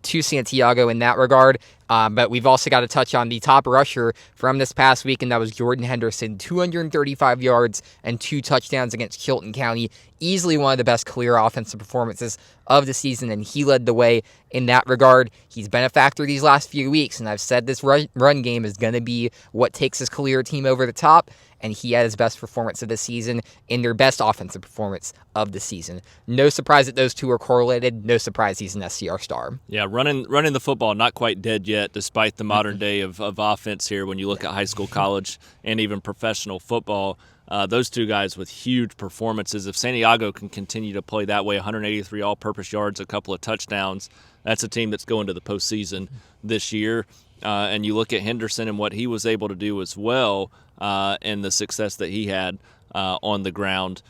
to Santiago in that regard. But we've also got to touch on the top rusher from this past week, and that was Jordan Henderson. 235 yards and 2 touchdowns against Chilton County. Easily one of the best Calera offensive performances of the season, and he led the way in that regard. He's been a factor these last few weeks, and I've said this run game is going to be what takes his Calera team over the top, and he had his best performance of the season in their best offensive performance of the season. No surprise that those 2 are correlated. No surprise he's an SCR star. Yeah, running the football, not quite dead yet, despite the modern day of offense here when you look at high school, college, and even professional football. Those two guys with huge performances. If Santiago can continue to play that way, 183 all-purpose yards, a couple of touchdowns, that's a team that's going to the postseason this year. And you look at Henderson and what he was able to do as well, and the success that he had on the ground.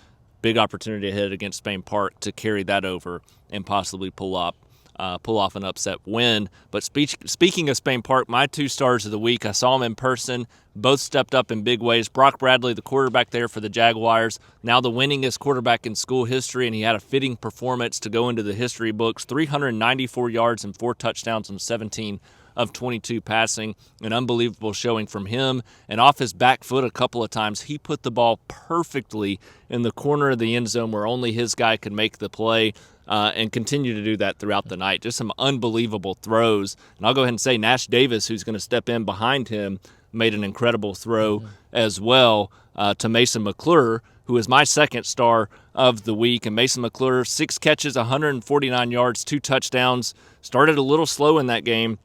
Big opportunity ahead against Spain Park to carry that over and possibly pull off an upset win. But speaking of Spain Park, my two stars of the week, I saw them in person. Both stepped up in big ways. Brock Bradley, the quarterback there for the Jaguars, now the winningest quarterback in school history, and he had a fitting performance to go into the history books. 394 yards and 4 touchdowns on 17 of 22 passing. An unbelievable showing from him. And off his back foot a couple of times, he put the ball perfectly in the corner of the end zone where only his guy could make the play. And continue to do that throughout the night. Just some unbelievable throws. And I'll go ahead and say Nash Davis, who's going to step in behind him, made an incredible throw as well to Mason McClure, who is my second star of the week. And Mason McClure, 6 catches, 149 yards, 2 touchdowns. Started a little slow in that game.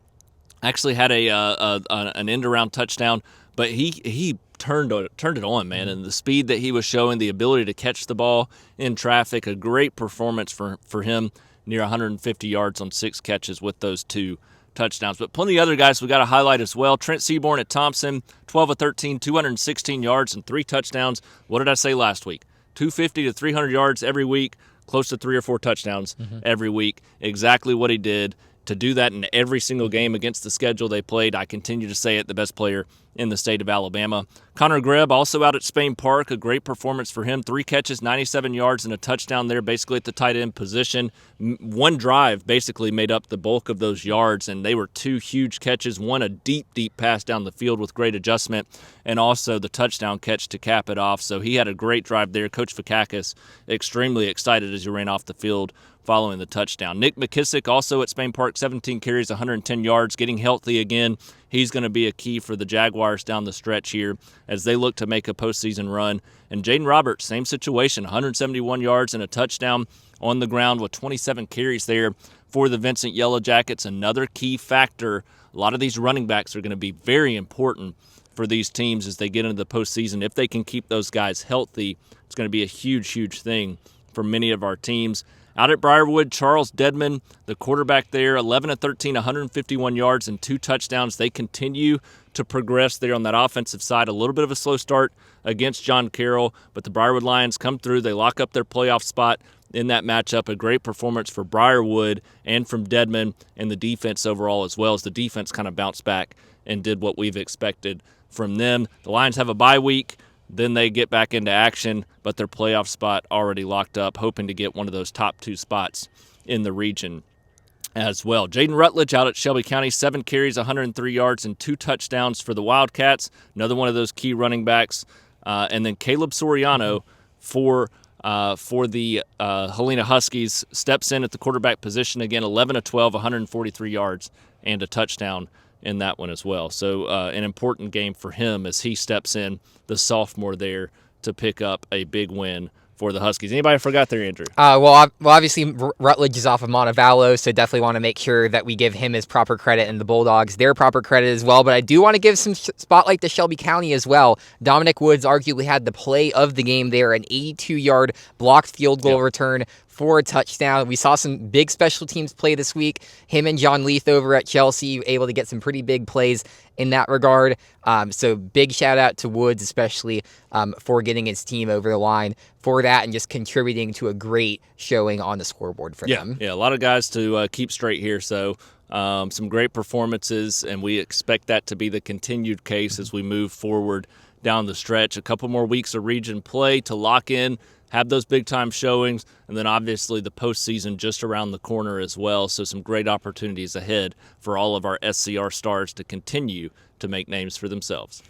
Actually had an end-around touchdown, but he turned it on, man. And the speed that he was showing, the ability to catch the ball in traffic, a great performance for him, near 150 yards on 6 catches with those 2 touchdowns. But plenty of other guys we got to highlight as well. Trent Seaborn at Thompson, 12 of 13, 216 yards and 3 touchdowns. What did I say last week? 250 to 300 yards every week, close to 3 or 4 touchdowns every week. Exactly what he did. To do that in every single game against the schedule they played, I continue to say it, the best player in the state of Alabama. Connor Grebb, also out at Spain Park, a great performance for him. 3 catches, 97 yards, and a touchdown there, basically at the tight end position. One drive basically made up the bulk of those yards, and they were 2 huge catches. One, a deep pass down the field with great adjustment, and also the touchdown catch to cap it off. So he had a great drive there. Coach Fakakis extremely excited as he ran off the field following the touchdown. Nick McKissick, also at Spain Park, 17 carries, 110 yards, getting healthy again. He's going to be a key for the Jaguars down the stretch here as they look to make a postseason run. And Jaden Roberts, same situation, 171 yards and a touchdown on the ground with 27 carries there for the Vincent Yellow Jackets. Another key factor. A lot of these running backs are going to be very important for these teams as they get into the postseason. If they can keep those guys healthy, it's going to be a huge thing for many of our teams. Out at Briarwood, Charles Dedman, the quarterback there, 11 of 13, 151 yards and 2 touchdowns. They continue to progress there on that offensive side. A little bit of a slow start against John Carroll, but the Briarwood Lions come through. They lock up their playoff spot in that matchup. A great performance for Briarwood and from Dedman and the defense overall as well, as the defense kind of bounced back and did what we've expected from them. The Lions have a bye week. Then they get back into action, but their playoff spot already locked up, hoping to get one of those top 2 spots in the region as well. Jaden Rutledge out at Shelby County, 7 carries, 103 yards, and 2 touchdowns for the Wildcats. Another one of those key running backs. And then Caleb Soriano for the Helena Huskies steps in at the quarterback position again, 11 of 12, 143 yards, and a touchdown in that one as well. So an important game for him as he steps in, the sophomore there, to pick up a big win for the Huskies. Anybody forgot there, Andrew? Well, obviously, Rutledge is off of Montevallo, so definitely want to make sure that we give him his proper credit and the Bulldogs their proper credit as well. But I do want to give some spotlight to Shelby County as well. Dominic Woods arguably had the play of the game there, an 82-yard blocked field goal return for a touchdown. We saw some big special teams play this week. Him and John Leith over at Chelsea able to get some pretty big plays in that regard. So big shout out to Woods, especially for getting his team over the line for that and just contributing to a great showing on the scoreboard for them. Yeah, a lot of guys to keep straight here. So some great performances, and we expect that to be the continued case as we move forward down the stretch. A couple more weeks of region play to lock in, have those big-time showings, and then obviously the postseason just around the corner as well. So some great opportunities ahead for all of our SCR Stars to continue to make names for themselves.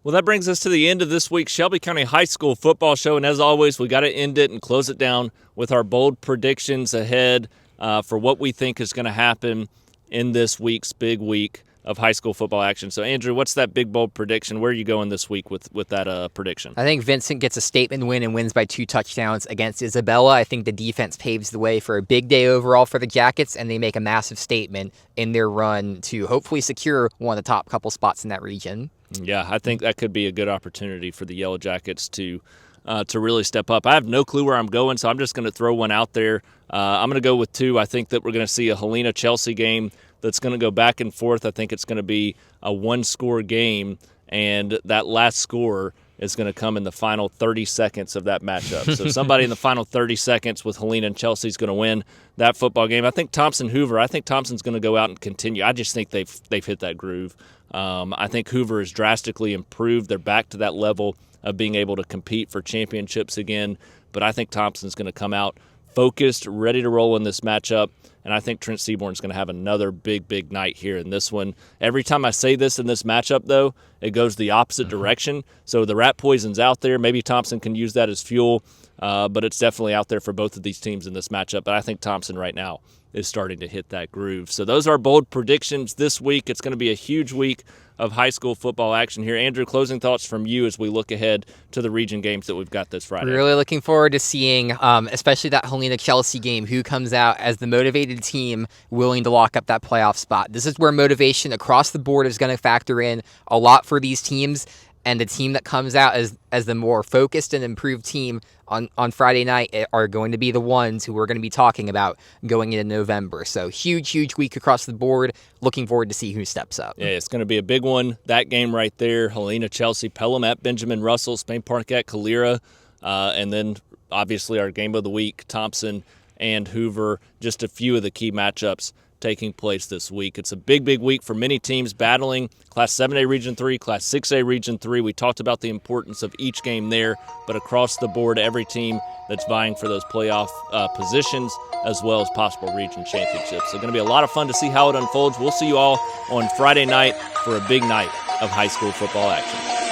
Well, that brings us to the end of this week's Shelby County High School Football Show, and as always, we got to end it and close it down with our bold predictions ahead for what we think is going to happen in this week's big week of high school football action. So, Andrew, what's that big, bold prediction? Where are you going this week with that prediction? I think Vincent gets a statement win and wins by 2 touchdowns against Isabella. I think the defense paves the way for a big day overall for the Jackets, and they make a massive statement in their run to hopefully secure one of the top couple spots in that region. Yeah, I think that could be a good opportunity for the Yellow Jackets to really step up. I have no clue where I'm going, so I'm just going to throw one out there. I'm going to go with 2. I think that we're going to see a Helena-Chelsea game that's going to go back and forth. I think it's going to be a one-score game, and that last score is going to come in the final 30 seconds of that matchup. So somebody in the final 30 seconds with Helena and Chelsea is going to win that football game. I think Hoover, I think Thompson's going to go out and continue. I just think they've hit that groove. I think Hoover has drastically improved. They're back to that level of being able to compete for championships again. But I think Thompson's going to come out focused, ready to roll in this matchup. And I think Trent Seaborn's going to have another big night here in this one. Every time I say this in this matchup, though, it goes the opposite direction. So the rat poison's out there. Maybe Thompson can use that as fuel, but it's definitely out there for both of these teams in this matchup. But I think Thompson right now is starting to hit that groove. So those are bold predictions this week. It's going to be a huge week of high school football action here. Andrew, closing thoughts from you as we look ahead to the region games that we've got this Friday. Really looking forward to seeing, especially that Helena-Chelsea game, who comes out as the motivated team willing to lock up that playoff spot. This is where motivation across the board is going to factor in a lot for these teams. And the team that comes out as the more focused and improved team on Friday night are going to be the ones who we're going to be talking about going into November. So huge week across the board. Looking forward to see who steps up. Yeah, it's going to be a big one. That game right there, Helena-Chelsea, Pelham at Benjamin Russell, Spain Park at Calera, and then obviously our game of the week, Thompson and Hoover. Just a few of the key matchups taking place this week. It's a big week for many teams battling Class 7A Region 3, Class 6A Region 3. We talked about the importance of each game there, but across the board, every team that's vying for those playoff positions as well as possible region championships. So going to be a lot of fun to see how it unfolds. We'll see you all on Friday night for a big night of high school football action.